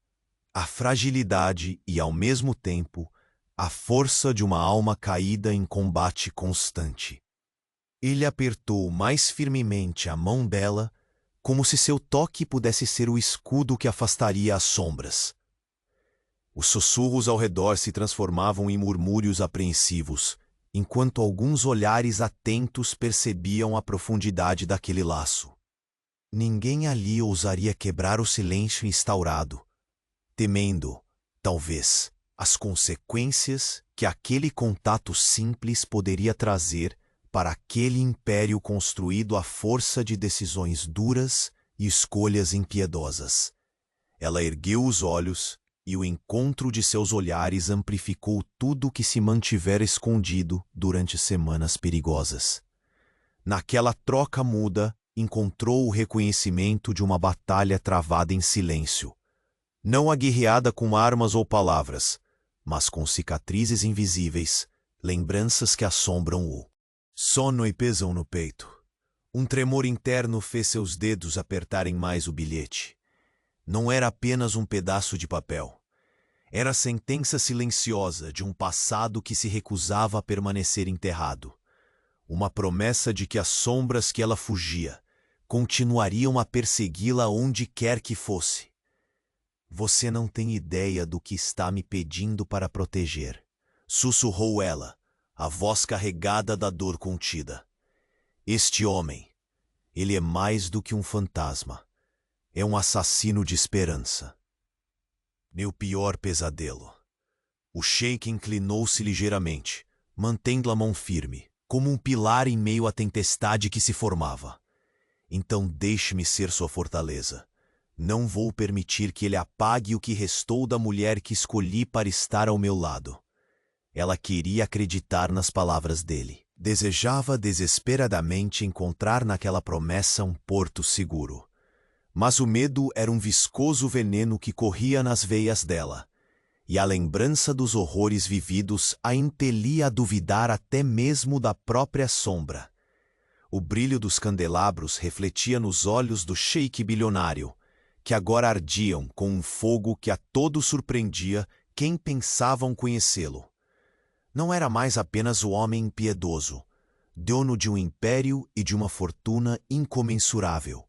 Speaker 1: A fragilidade e, ao mesmo tempo, a força de uma alma caída em combate constante. Ele apertou mais firmemente a mão dela, como se seu toque pudesse ser o escudo que afastaria as sombras. Os sussurros ao redor se transformavam em murmúrios apreensivos, enquanto alguns olhares atentos percebiam a profundidade daquele laço. Ninguém ali ousaria quebrar o silêncio instaurado, temendo, talvez, as consequências que aquele contato simples poderia trazer para aquele império construído à força de decisões duras e escolhas impiedosas. Ela ergueu os olhos, e o encontro de seus olhares amplificou tudo o que se mantivera escondido durante semanas perigosas. Naquela troca muda, encontrou o reconhecimento de uma batalha travada em silêncio, não aguerreada com armas ou palavras, mas com cicatrizes invisíveis, lembranças que assombram-o. Sono e pesam no peito. Um tremor interno fez seus dedos apertarem mais o bilhete. Não era apenas um pedaço de papel. Era a sentença silenciosa de um passado que se recusava a permanecer enterrado. Uma promessa de que as sombras que ela fugia continuariam a persegui-la onde quer que fosse. Você não tem ideia do que está me pedindo para proteger, sussurrou ela, a voz carregada da dor contida. Este homem, ele é mais do que um fantasma. É um assassino de esperança. Meu pior pesadelo. O sheik inclinou-se ligeiramente, mantendo a mão firme, como um pilar em meio à tempestade que se formava. Então deixe-me ser sua fortaleza. Não vou permitir que ele apague o que restou da mulher que escolhi para estar ao meu lado. Ela queria acreditar nas palavras dele. Desejava desesperadamente encontrar naquela promessa um porto seguro. Mas o medo era um viscoso veneno que corria nas veias dela, e a lembrança dos horrores vividos a impelia a duvidar até mesmo da própria sombra. O brilho dos candelabros refletia nos olhos do sheik bilionário, que agora ardiam com um fogo que a todos surpreendia quem pensavam conhecê-lo. Não era mais apenas o homem impiedoso, dono de um império e de uma fortuna incomensurável.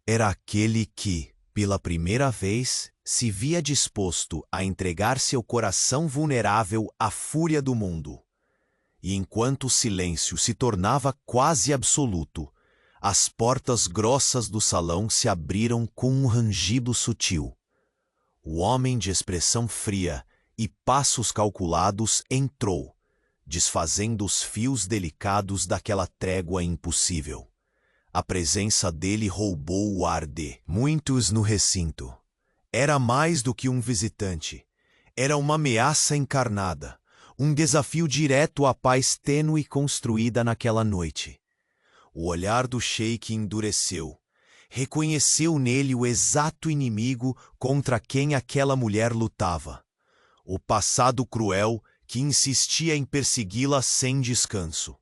Speaker 1: Era aquele que, pela primeira vez, se via disposto a entregar seu coração vulnerável à fúria do mundo. E enquanto o silêncio se tornava quase absoluto, as portas grossas do salão se abriram com um rangido sutil. O homem de expressão fria e passos calculados entrou, desfazendo os fios delicados daquela trégua impossível. A presença dele roubou o ar de muitos no recinto. Era mais do que um visitante. Era uma ameaça encarnada, um desafio direto à paz tênue construída naquela noite. O olhar do sheik endureceu. Reconheceu nele o exato inimigo contra quem aquela mulher lutava. O passado cruel que insistia em persegui-la sem descanso.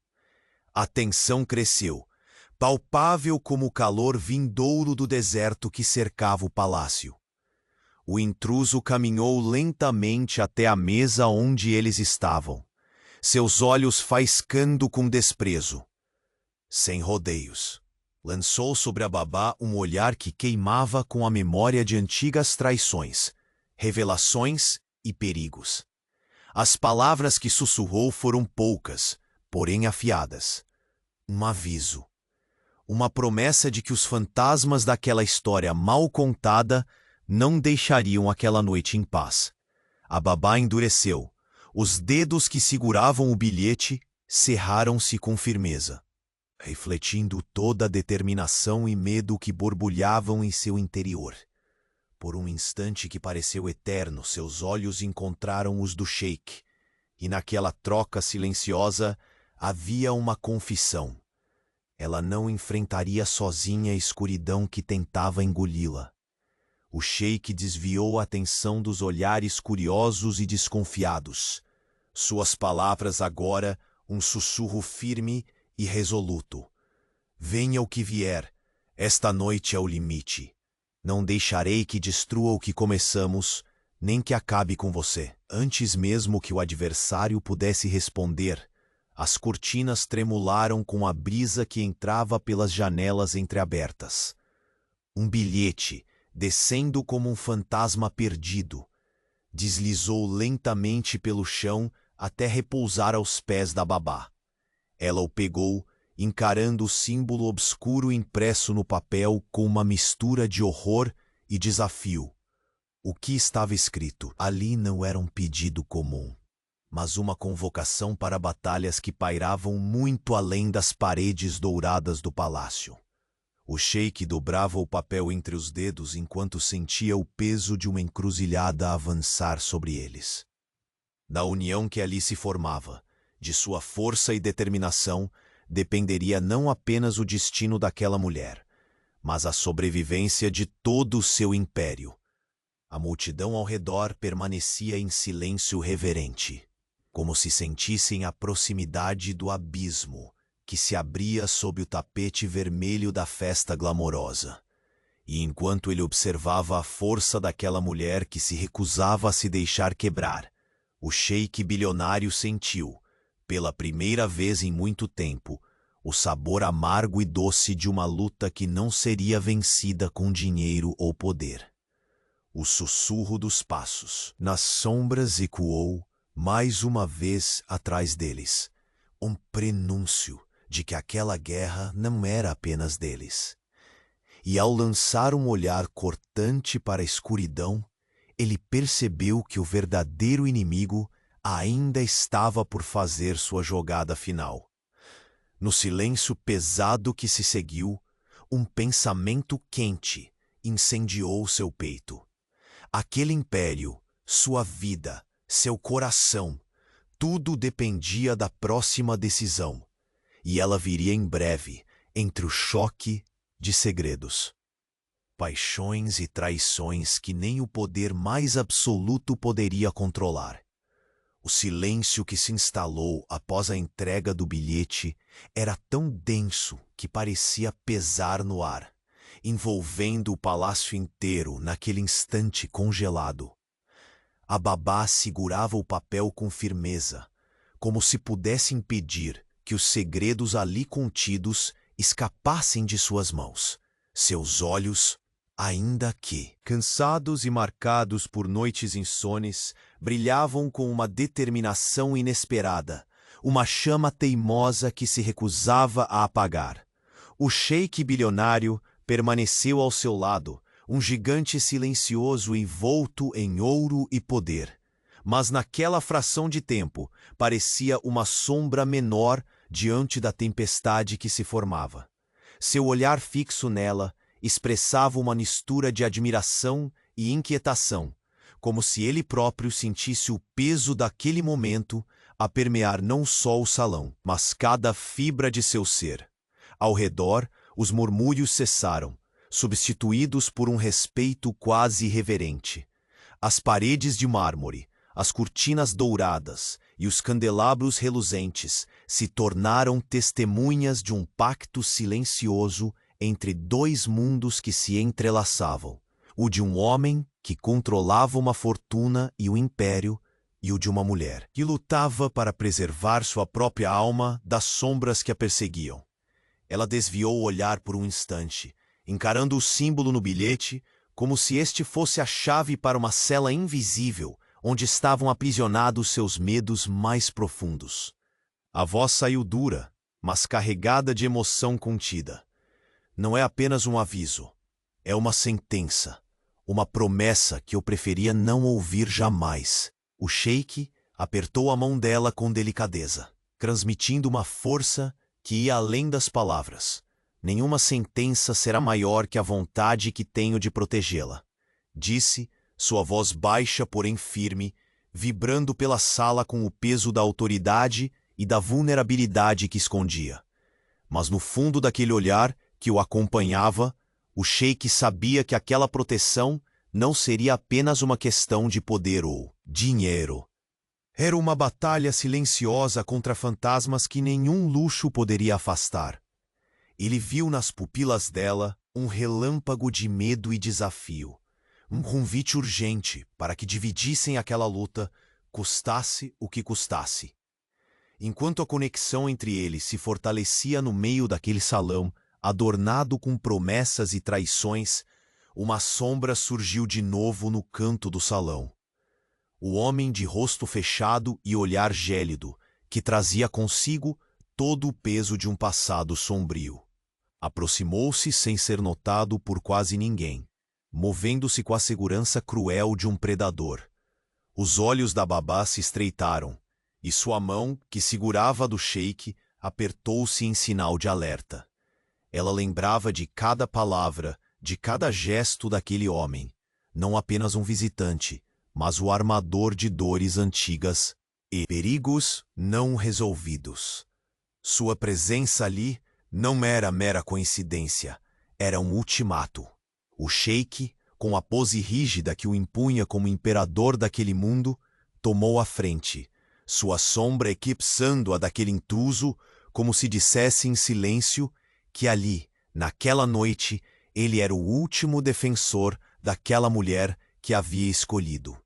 Speaker 1: A tensão cresceu, palpável como o calor vindouro do deserto que cercava o palácio. O intruso caminhou lentamente até a mesa onde eles estavam, seus olhos faiscando com desprezo. Sem rodeios, lançou sobre a babá um olhar que queimava com a memória de antigas traições, revelações e perigos. As palavras que sussurrou foram poucas, porém afiadas. Um aviso. Uma promessa de que os fantasmas daquela história mal contada não deixariam aquela noite em paz. A babá endureceu. Os dedos que seguravam o bilhete cerraram-se com firmeza, refletindo toda a determinação e medo que borbulhavam em seu interior. Por um instante que pareceu eterno, seus olhos encontraram os do sheik, e naquela troca silenciosa havia uma confissão. Ela não enfrentaria sozinha a escuridão que tentava engoli-la. O sheik desviou a atenção dos olhares curiosos e desconfiados. Suas palavras agora, um sussurro firme e resoluto. Venha o que vier, esta noite é o limite. Não deixarei que destrua o que começamos, nem que acabe com você. Antes mesmo que o adversário pudesse responder, as cortinas tremularam com a brisa que entrava pelas janelas entreabertas. Um bilhete, descendo como um fantasma perdido, deslizou lentamente pelo chão até repousar aos pés da babá. Ela o pegou, encarando o símbolo obscuro impresso no papel com uma mistura de horror e desafio. O que estava escrito ali não era um pedido comum, mas uma convocação para batalhas que pairavam muito além das paredes douradas do palácio. O sheik dobrava o papel entre os dedos enquanto sentia o peso de uma encruzilhada avançar sobre eles. Da união que ali se formava, de sua força e determinação, dependeria não apenas o destino daquela mulher, mas a sobrevivência de todo o seu império. A multidão ao redor permanecia em silêncio reverente, como se sentissem a proximidade do abismo que se abria sob o tapete vermelho da festa glamourosa. E enquanto ele observava a força daquela mulher que se recusava a se deixar quebrar, o sheik bilionário sentiu, pela primeira vez em muito tempo, o sabor amargo e doce de uma luta que não seria vencida com dinheiro ou poder. O sussurro dos passos nas sombras ecoou mais uma vez atrás deles, um prenúncio de que aquela guerra não era apenas deles. E ao lançar um olhar cortante para a escuridão, ele percebeu que o verdadeiro inimigo ainda estava por fazer sua jogada final. No silêncio pesado que se seguiu, um pensamento quente incendiou seu peito. Aquele império, sua vida, seu coração, tudo dependia da próxima decisão, e ela viria em breve, entre o choque de segredos. Paixões e traições que nem o poder mais absoluto poderia controlar. O silêncio que se instalou após a entrega do bilhete era tão denso que parecia pesar no ar, envolvendo o palácio inteiro naquele instante congelado. A babá segurava o papel com firmeza, como se pudesse impedir que os segredos ali contidos escapassem de suas mãos. Seus olhos, ainda que cansados e marcados por noites insones, brilhavam com uma determinação inesperada, uma chama teimosa que se recusava a apagar. O sheik bilionário permaneceu ao seu lado, um gigante silencioso envolto em ouro e poder, mas naquela fração de tempo parecia uma sombra menor diante da tempestade que se formava. Seu olhar fixo nela expressava uma mistura de admiração e inquietação, como se ele próprio sentisse o peso daquele momento a permear não só o salão, mas cada fibra de seu ser. Ao redor, os murmúrios cessaram, substituídos por um respeito quase reverente. As paredes de mármore, as cortinas douradas e os candelabros reluzentes se tornaram testemunhas de um pacto silencioso entre dois mundos que se entrelaçavam: o de um homem que controlava uma fortuna e o império, e o de uma mulher que lutava para preservar sua própria alma das sombras que a perseguiam. Ela desviou o olhar por um instante, encarando o símbolo no bilhete como se este fosse a chave para uma cela invisível onde estavam aprisionados seus medos mais profundos. A voz saiu dura, mas carregada de emoção contida. Não é apenas um aviso, é uma sentença, uma promessa que eu preferia não ouvir jamais. O sheik apertou a mão dela com delicadeza, transmitindo uma força que ia além das palavras. Nenhuma sentença será maior que a vontade que tenho de protegê-la, disse, sua voz baixa porém firme, vibrando pela sala com o peso da autoridade e da vulnerabilidade que escondia. Mas no fundo daquele olhar que o acompanhava, o sheik sabia que aquela proteção não seria apenas uma questão de poder ou dinheiro. Era uma batalha silenciosa contra fantasmas que nenhum luxo poderia afastar. Ele viu nas pupilas dela um relâmpago de medo e desafio, um convite urgente para que dividissem aquela luta, custasse o que custasse. Enquanto a conexão entre eles se fortalecia no meio daquele salão, adornado com promessas e traições, uma sombra surgiu de novo no canto do salão. O homem de rosto fechado e olhar gélido, que trazia consigo todo o peso de um passado sombrio. Aproximou-se sem ser notado por quase ninguém, movendo-se com a segurança cruel de um predador. Os olhos da babá se estreitaram, e sua mão, que segurava a do sheik, apertou-se em sinal de alerta. Ela lembrava de cada palavra, de cada gesto daquele homem, não apenas um visitante, mas o armador de dores antigas e perigos não resolvidos. Sua presença ali não era mera coincidência, era um ultimato. O sheik, com a pose rígida que o impunha como imperador daquele mundo, tomou a frente, sua sombra eclipsando a daquele intruso, como se dissesse em silêncio que ali, naquela noite, ele era o último defensor daquela mulher que havia escolhido.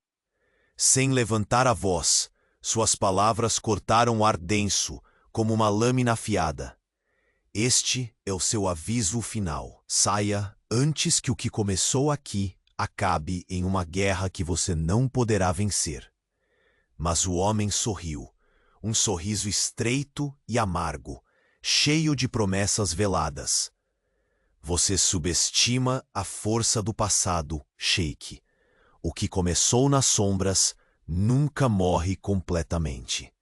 Speaker 1: Sem levantar a voz, suas palavras cortaram o ar denso, como uma lâmina afiada. Este é o seu aviso final. Saia antes que o que começou aqui acabe em uma guerra que você não poderá vencer. Mas o homem sorriu, um sorriso estreito e amargo, cheio de promessas veladas. Você subestima a força do passado, sheik. O que começou nas sombras nunca morre completamente.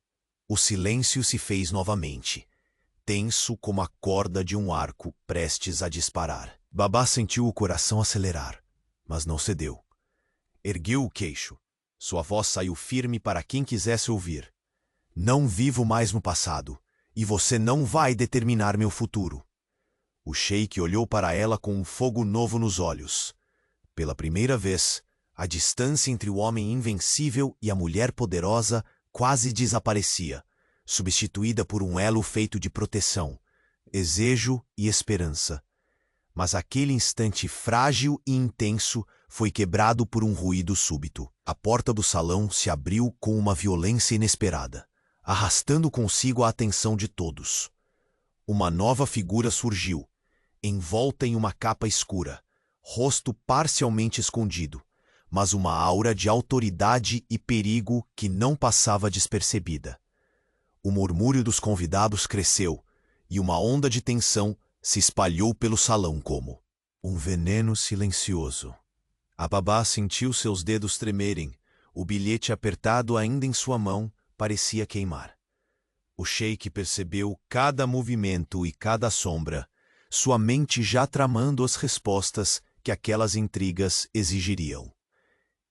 Speaker 1: O silêncio se fez novamente, tenso como a corda de um arco prestes a disparar. Babá sentiu o coração acelerar, mas não cedeu. Ergueu o queixo. Sua voz saiu firme para quem quisesse ouvir. Não vivo mais no passado, e você não vai determinar meu futuro. O sheik olhou para ela com um fogo novo nos olhos. Pela primeira vez, a distância entre o homem invencível e a mulher poderosa quase desaparecia, substituída por um elo feito de proteção, desejo e esperança. Mas aquele instante frágil e intenso foi quebrado por um ruído súbito. A porta do salão se abriu com uma violência inesperada, arrastando consigo a atenção de todos. Uma nova figura surgiu, envolta em uma capa escura, rosto parcialmente escondido, mas uma aura de autoridade e perigo que não passava despercebida. O murmúrio dos convidados cresceu, e uma onda de tensão se espalhou pelo salão como um veneno silencioso. A babá sentiu seus dedos tremerem, O bilhete apertado ainda em sua mão parecia queimar. O sheik percebeu cada movimento e cada sombra, sua mente já tramando as respostas que aquelas intrigas exigiriam.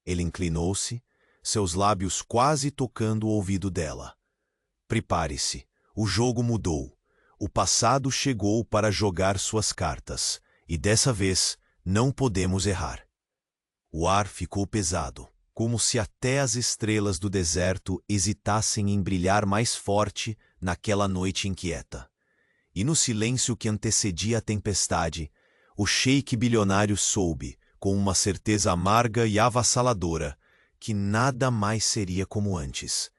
Speaker 1: Ele inclinou-se, seus lábios quase tocando o ouvido dela. Prepare-se, o jogo mudou. O passado chegou para jogar suas cartas, e dessa vez não podemos errar. O ar ficou pesado, como se até as estrelas do deserto hesitassem em brilhar mais forte naquela noite inquieta. E no silêncio que antecedia a tempestade, o sheik bilionário soube, com uma certeza amarga e avassaladora, que nada mais seria como antes,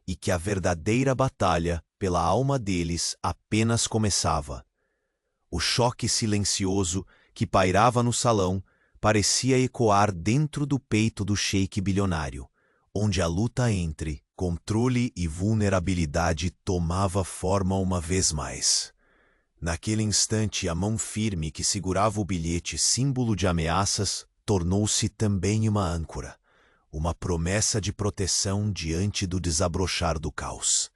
Speaker 1: e que a verdadeira batalha pela alma deles apenas começava. O choque silencioso que pairava no salão parecia ecoar dentro do peito do sheik bilionário, onde a luta entre controle e vulnerabilidade tomava forma uma vez mais. Naquele instante, a mão firme que segurava o bilhete, símbolo de ameaças, tornou-se também uma âncora, uma promessa de proteção diante do desabrochar do caos.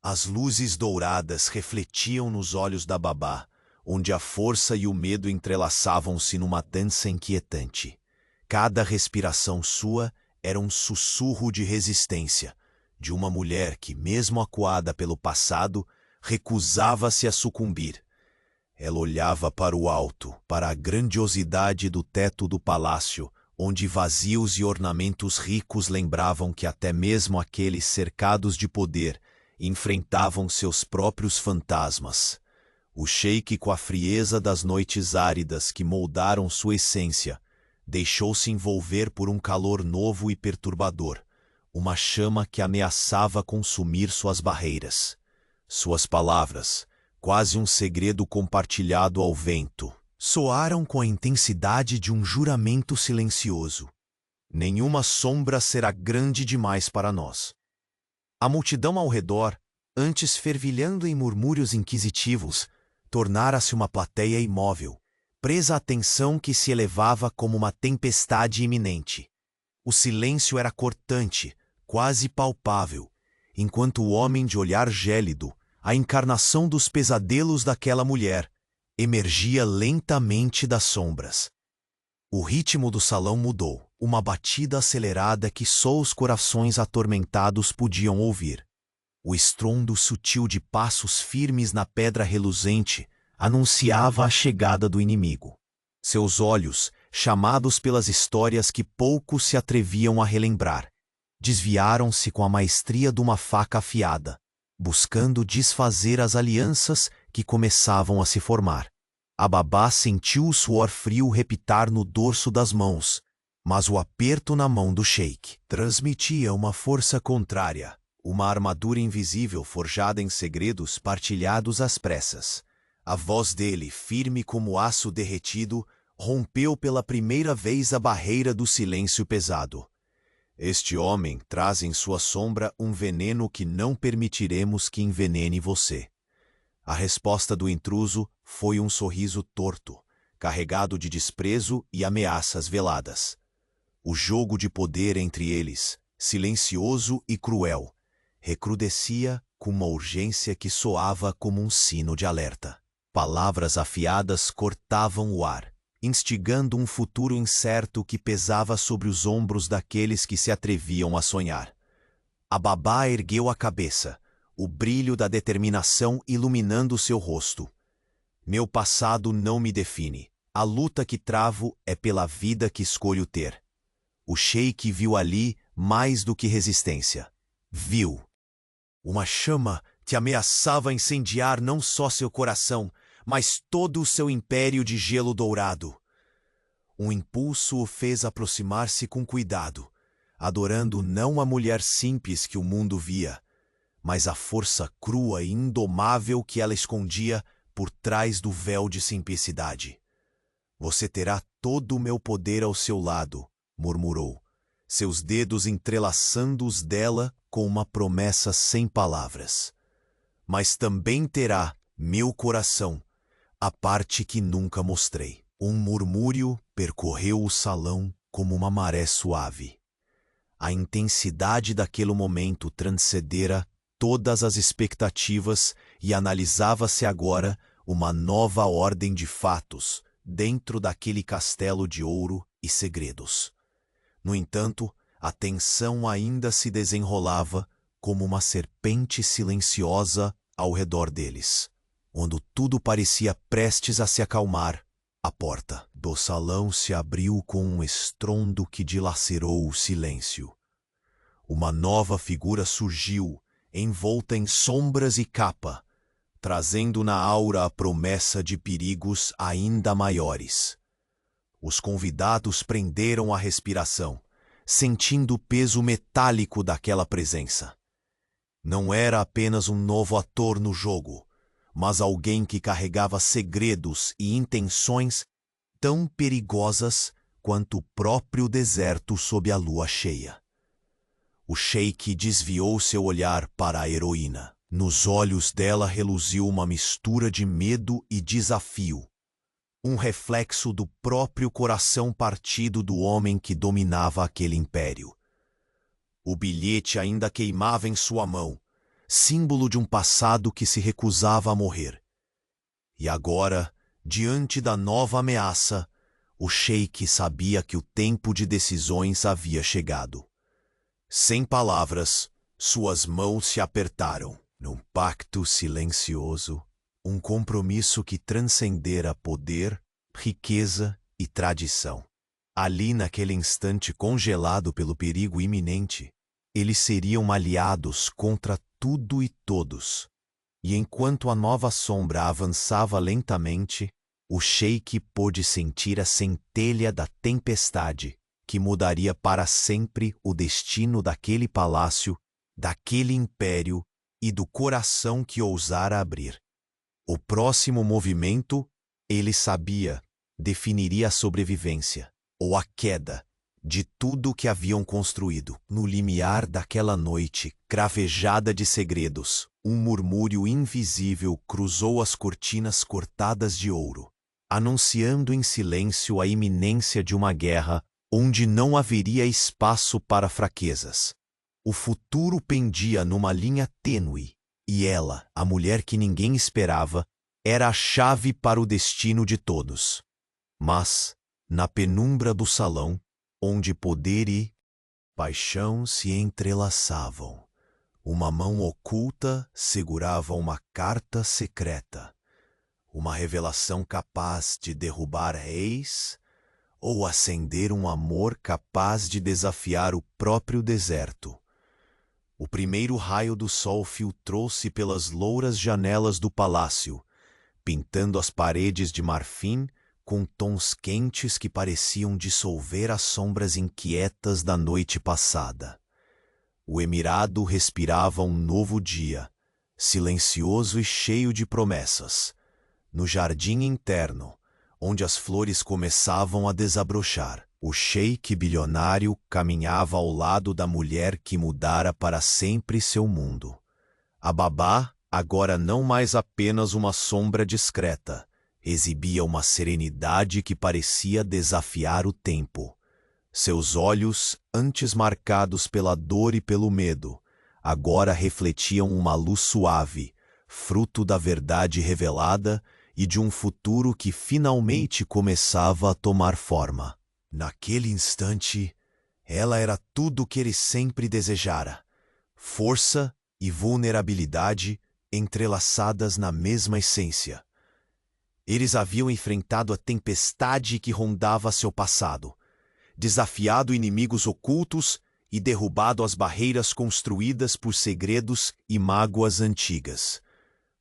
Speaker 1: As luzes douradas refletiam nos olhos da babá, onde a força e o medo entrelaçavam-se numa dança inquietante. Cada respiração sua era um sussurro de resistência, de uma mulher que, mesmo acuada pelo passado, recusava-se a sucumbir. Ela olhava para o alto, para a grandiosidade do teto do palácio, onde vazios e ornamentos ricos lembravam que até mesmo aqueles cercados de poder enfrentavam seus próprios fantasmas. O sheik, com a frieza das noites áridas que moldaram sua essência, deixou-se envolver por um calor novo e perturbador, uma chama que ameaçava consumir suas barreiras. Suas palavras, quase um segredo compartilhado ao vento, soaram com a intensidade de um juramento silencioso. Nenhuma sombra será grande demais para nós. A multidão ao redor, antes fervilhando em murmúrios inquisitivos, tornara-se uma plateia imóvel, presa à tensão que se elevava como uma tempestade iminente. O silêncio era cortante, quase palpável, enquanto o homem de olhar gélido, a encarnação dos pesadelos daquela mulher, emergia lentamente das sombras. O ritmo do salão mudou, uma batida acelerada que só os corações atormentados podiam ouvir. O estrondo sutil de passos firmes na pedra reluzente anunciava a chegada do inimigo. Seus olhos, chamados pelas histórias que poucos se atreviam a relembrar, desviaram-se com a maestria de uma faca afiada, buscando desfazer as alianças que começavam a se formar. A babá sentiu o suor frio repitar no dorso das mãos, mas o aperto na mão do sheik transmitia uma força contrária, uma armadura invisível forjada em segredos partilhados às pressas. A voz dele, firme como aço derretido, rompeu pela primeira vez a barreira do silêncio pesado. Este homem traz em sua sombra um veneno que não permitiremos que envenene você. A resposta do intruso foi um sorriso torto, carregado de desprezo e ameaças veladas. O jogo de poder entre eles, silencioso e cruel, recrudescia com uma urgência que soava como um sino de alerta. Palavras afiadas cortavam o ar, instigando um futuro incerto que pesava sobre os ombros daqueles que se atreviam a sonhar. A babá ergueu a cabeça, o brilho da determinação iluminando seu rosto. Meu passado não me define. A luta que travo é pela vida que escolho ter. O sheik viu ali mais do que resistência. Viu uma chama que ameaçava incendiar não só seu coração, mas todo o seu império de gelo dourado. Um impulso o fez aproximar-se com cuidado, adorando não a mulher simples que o mundo via, mas a força crua e indomável que ela escondia por trás do véu de simplicidade. Você terá todo o meu poder ao seu lado, murmurou, seus dedos entrelaçando os dela com uma promessa sem palavras. Mas também terá meu coração, a parte que nunca mostrei. Um murmúrio percorreu o salão como uma maré suave. A intensidade daquele momento transcendera todas as expectativas e analisava-se agora uma nova ordem de fatos dentro daquele castelo de ouro e segredos. No entanto, a tensão ainda se desenrolava como uma serpente silenciosa ao redor deles. Quando tudo parecia prestes a se acalmar, a porta do salão se abriu com um estrondo que dilacerou o silêncio. Uma nova figura surgiu, envolta em sombras e capa, trazendo na aura a promessa de perigos ainda maiores. Os convidados prenderam a respiração, sentindo o peso metálico daquela presença. Não era apenas um novo ator no jogo, mas alguém que carregava segredos e intenções tão perigosas quanto o próprio deserto sob a lua cheia. O sheik desviou seu olhar para a heroína. Nos olhos dela reluziu uma mistura de medo e desafio, um reflexo do próprio coração partido do homem que dominava aquele império. O bilhete ainda queimava em sua mão, símbolo de um passado que se recusava a morrer. E agora, diante da nova ameaça, o sheik sabia que o tempo de decisões havia chegado. Sem palavras, suas mãos se apertaram, num pacto silencioso, um compromisso que transcendera poder, riqueza e tradição. Ali, naquele instante congelado pelo perigo iminente, eles seriam aliados contra tudo e todos. E enquanto a nova sombra avançava lentamente, o sheik pôde sentir a centelha da tempestade que mudaria para sempre o destino daquele palácio, daquele império e do coração que ousara abrir. O próximo movimento, ele sabia, definiria a sobrevivência ou a queda de tudo o que haviam construído. No limiar daquela noite cravejada de segredos, um murmúrio invisível cruzou as cortinas cortadas de ouro, anunciando em silêncio a iminência de uma guerra onde não haveria espaço para fraquezas. O futuro pendia numa linha tênue, e ela, a mulher que ninguém esperava, era a chave para o destino de todos. Mas, na penumbra do salão, onde poder e paixão se entrelaçavam, uma mão oculta segurava uma carta secreta, uma revelação capaz de derrubar reis ou acender um amor capaz de desafiar o próprio deserto. O primeiro raio do sol filtrou-se pelas louras janelas do palácio, pintando as paredes de marfim com tons quentes que pareciam dissolver as sombras inquietas da noite passada. O emirado respirava um novo dia, silencioso e cheio de promessas. No jardim interno, onde as flores começavam a desabrochar, o sheik bilionário caminhava ao lado da mulher que mudara para sempre seu mundo. A babá, agora não mais apenas uma sombra discreta, exibia uma serenidade que parecia desafiar o tempo. Seus olhos, antes marcados pela dor e pelo medo, agora refletiam uma luz suave, fruto da verdade revelada e de um futuro que finalmente começava a tomar forma. Naquele instante, ela era tudo o que ele sempre desejara: força e vulnerabilidade entrelaçadas na mesma essência. Eles haviam enfrentado a tempestade que rondava seu passado, desafiado inimigos ocultos e derrubado as barreiras construídas por segredos e mágoas antigas.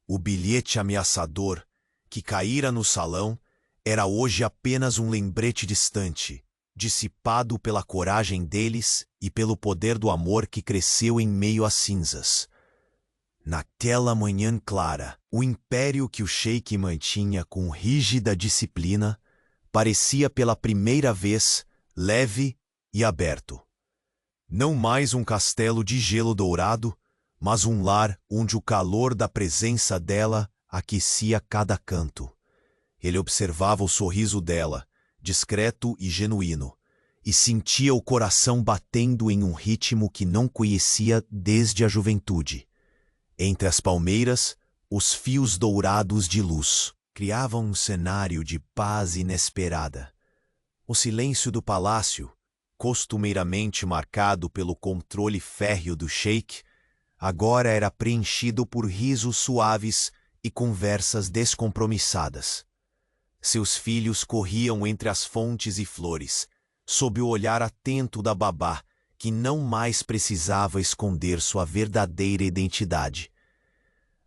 Speaker 1: O bilhete ameaçador que caíra no salão era hoje apenas um lembrete distante, dissipado pela coragem deles e pelo poder do amor que cresceu em meio às cinzas. Naquela manhã clara, o império que o sheik mantinha com rígida disciplina parecia pela primeira vez leve e aberto. Não mais um castelo de gelo dourado, mas um lar onde o calor da presença dela aquecia cada canto. Ele observava o sorriso dela, discreto e genuíno, e sentia o coração batendo em um ritmo que não conhecia desde a juventude. Entre as palmeiras, os fios dourados de luz criavam um cenário de paz inesperada. O silêncio do palácio, costumeiramente marcado pelo controle férreo do sheik, agora era preenchido por risos suaves e conversas descompromissadas. Seus filhos corriam entre as fontes e flores, sob o olhar atento da babá, que não mais precisava esconder sua verdadeira identidade.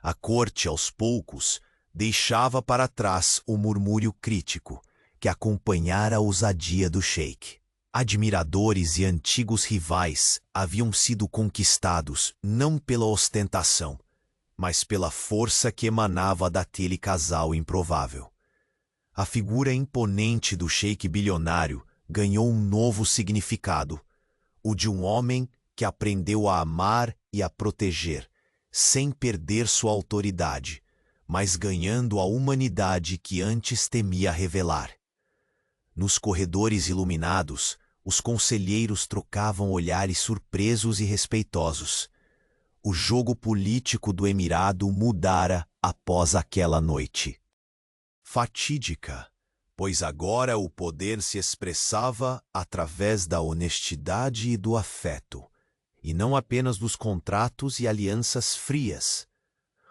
Speaker 1: A corte, aos poucos, deixava para trás o murmúrio crítico que acompanhara a ousadia do sheik. Admiradores e antigos rivais haviam sido conquistados não pela ostentação, mas pela força que emanava daquele casal improvável. A figura imponente do sheik bilionário ganhou um novo significado, o de um homem que aprendeu a amar e a proteger, sem perder sua autoridade, mas ganhando a humanidade que antes temia revelar. Nos corredores iluminados, os conselheiros trocavam olhares surpresos e respeitosos. O jogo político do Emirado mudara após aquela noite. Fatídica, pois agora o poder se expressava através da honestidade e do afeto, e não apenas dos contratos e alianças frias.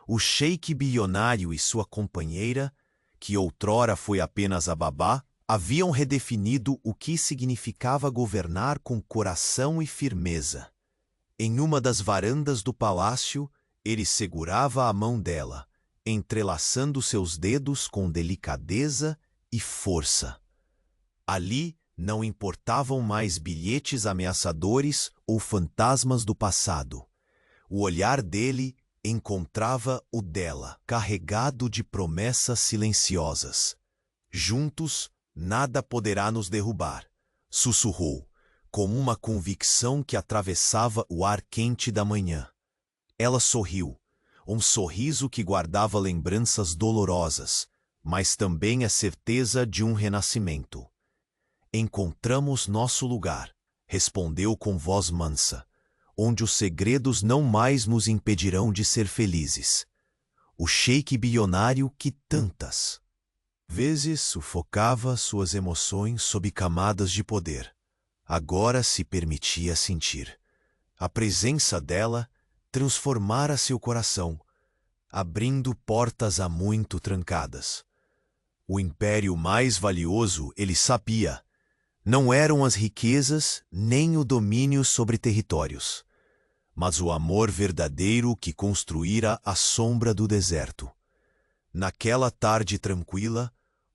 Speaker 1: O sheik bilionário e sua companheira, que outrora foi apenas a babá, haviam redefinido o que significava governar com coração e firmeza. Em uma das varandas do palácio, ele segurava a mão dela, entrelaçando seus dedos com delicadeza e força. Ali não importavam mais bilhetes ameaçadores ou fantasmas do passado. O olhar dele encontrava o dela, carregado de promessas silenciosas. Juntos, nada poderá nos derrubar, sussurrou, com uma convicção que atravessava o ar quente da manhã. Ela sorriu, um sorriso que guardava lembranças dolorosas, mas também a certeza de um renascimento. Encontramos nosso lugar, respondeu com voz mansa, onde os segredos não mais nos impedirão de ser felizes. O sheik bilionário que tantas vezes sufocava suas emoções sob camadas de poder, agora se permitia sentir. A presença dela transformara seu coração, abrindo portas há muito trancadas. O império mais valioso, ele sabia, não eram as riquezas nem o domínio sobre territórios, mas o amor verdadeiro que construíra à sombra do deserto. Naquela tarde tranquila,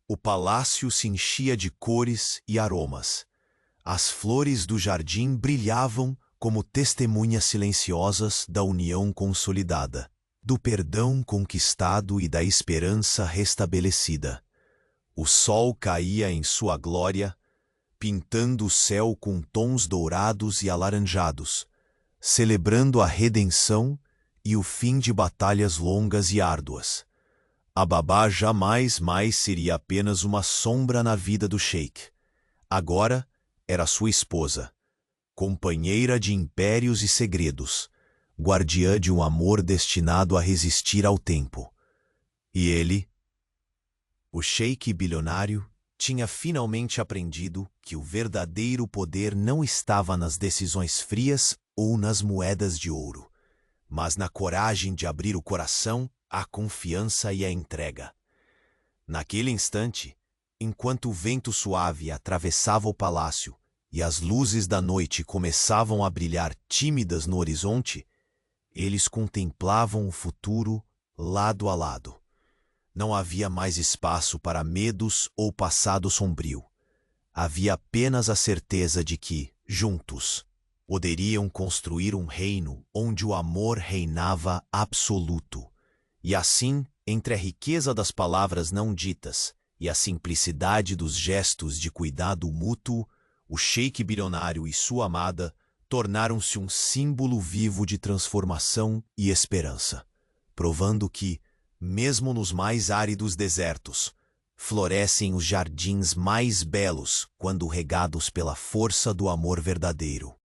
Speaker 1: o palácio se enchia de cores e aromas. As flores do jardim brilhavam como testemunhas silenciosas da união consolidada, do perdão conquistado e da esperança restabelecida. O sol caía em sua glória, pintando o céu com tons dourados e alaranjados, celebrando a redenção e o fim de batalhas longas e árduas. A babá jamais mais seria apenas uma sombra na vida do sheik. Agora era sua esposa, companheira de impérios e segredos, guardiã de um amor destinado a resistir ao tempo. E ele, o sheik bilionário, tinha finalmente aprendido que o verdadeiro poder não estava nas decisões frias ou nas moedas de ouro, mas na coragem de abrir o coração, a confiança e a entrega. Naquele instante, enquanto o vento suave atravessava o palácio e as luzes da noite começavam a brilhar tímidas no horizonte, eles contemplavam o futuro lado a lado. Não havia mais espaço para medos ou passado sombrio. Havia apenas a certeza de que, juntos, poderiam construir um reino onde o amor reinava absoluto. E assim, entre a riqueza das palavras não ditas e a simplicidade dos gestos de cuidado mútuo, o sheik bilionário e sua amada tornaram-se um símbolo vivo de transformação e esperança, provando que, mesmo nos mais áridos desertos, Florescem os jardins mais belos quando regados pela força do amor verdadeiro.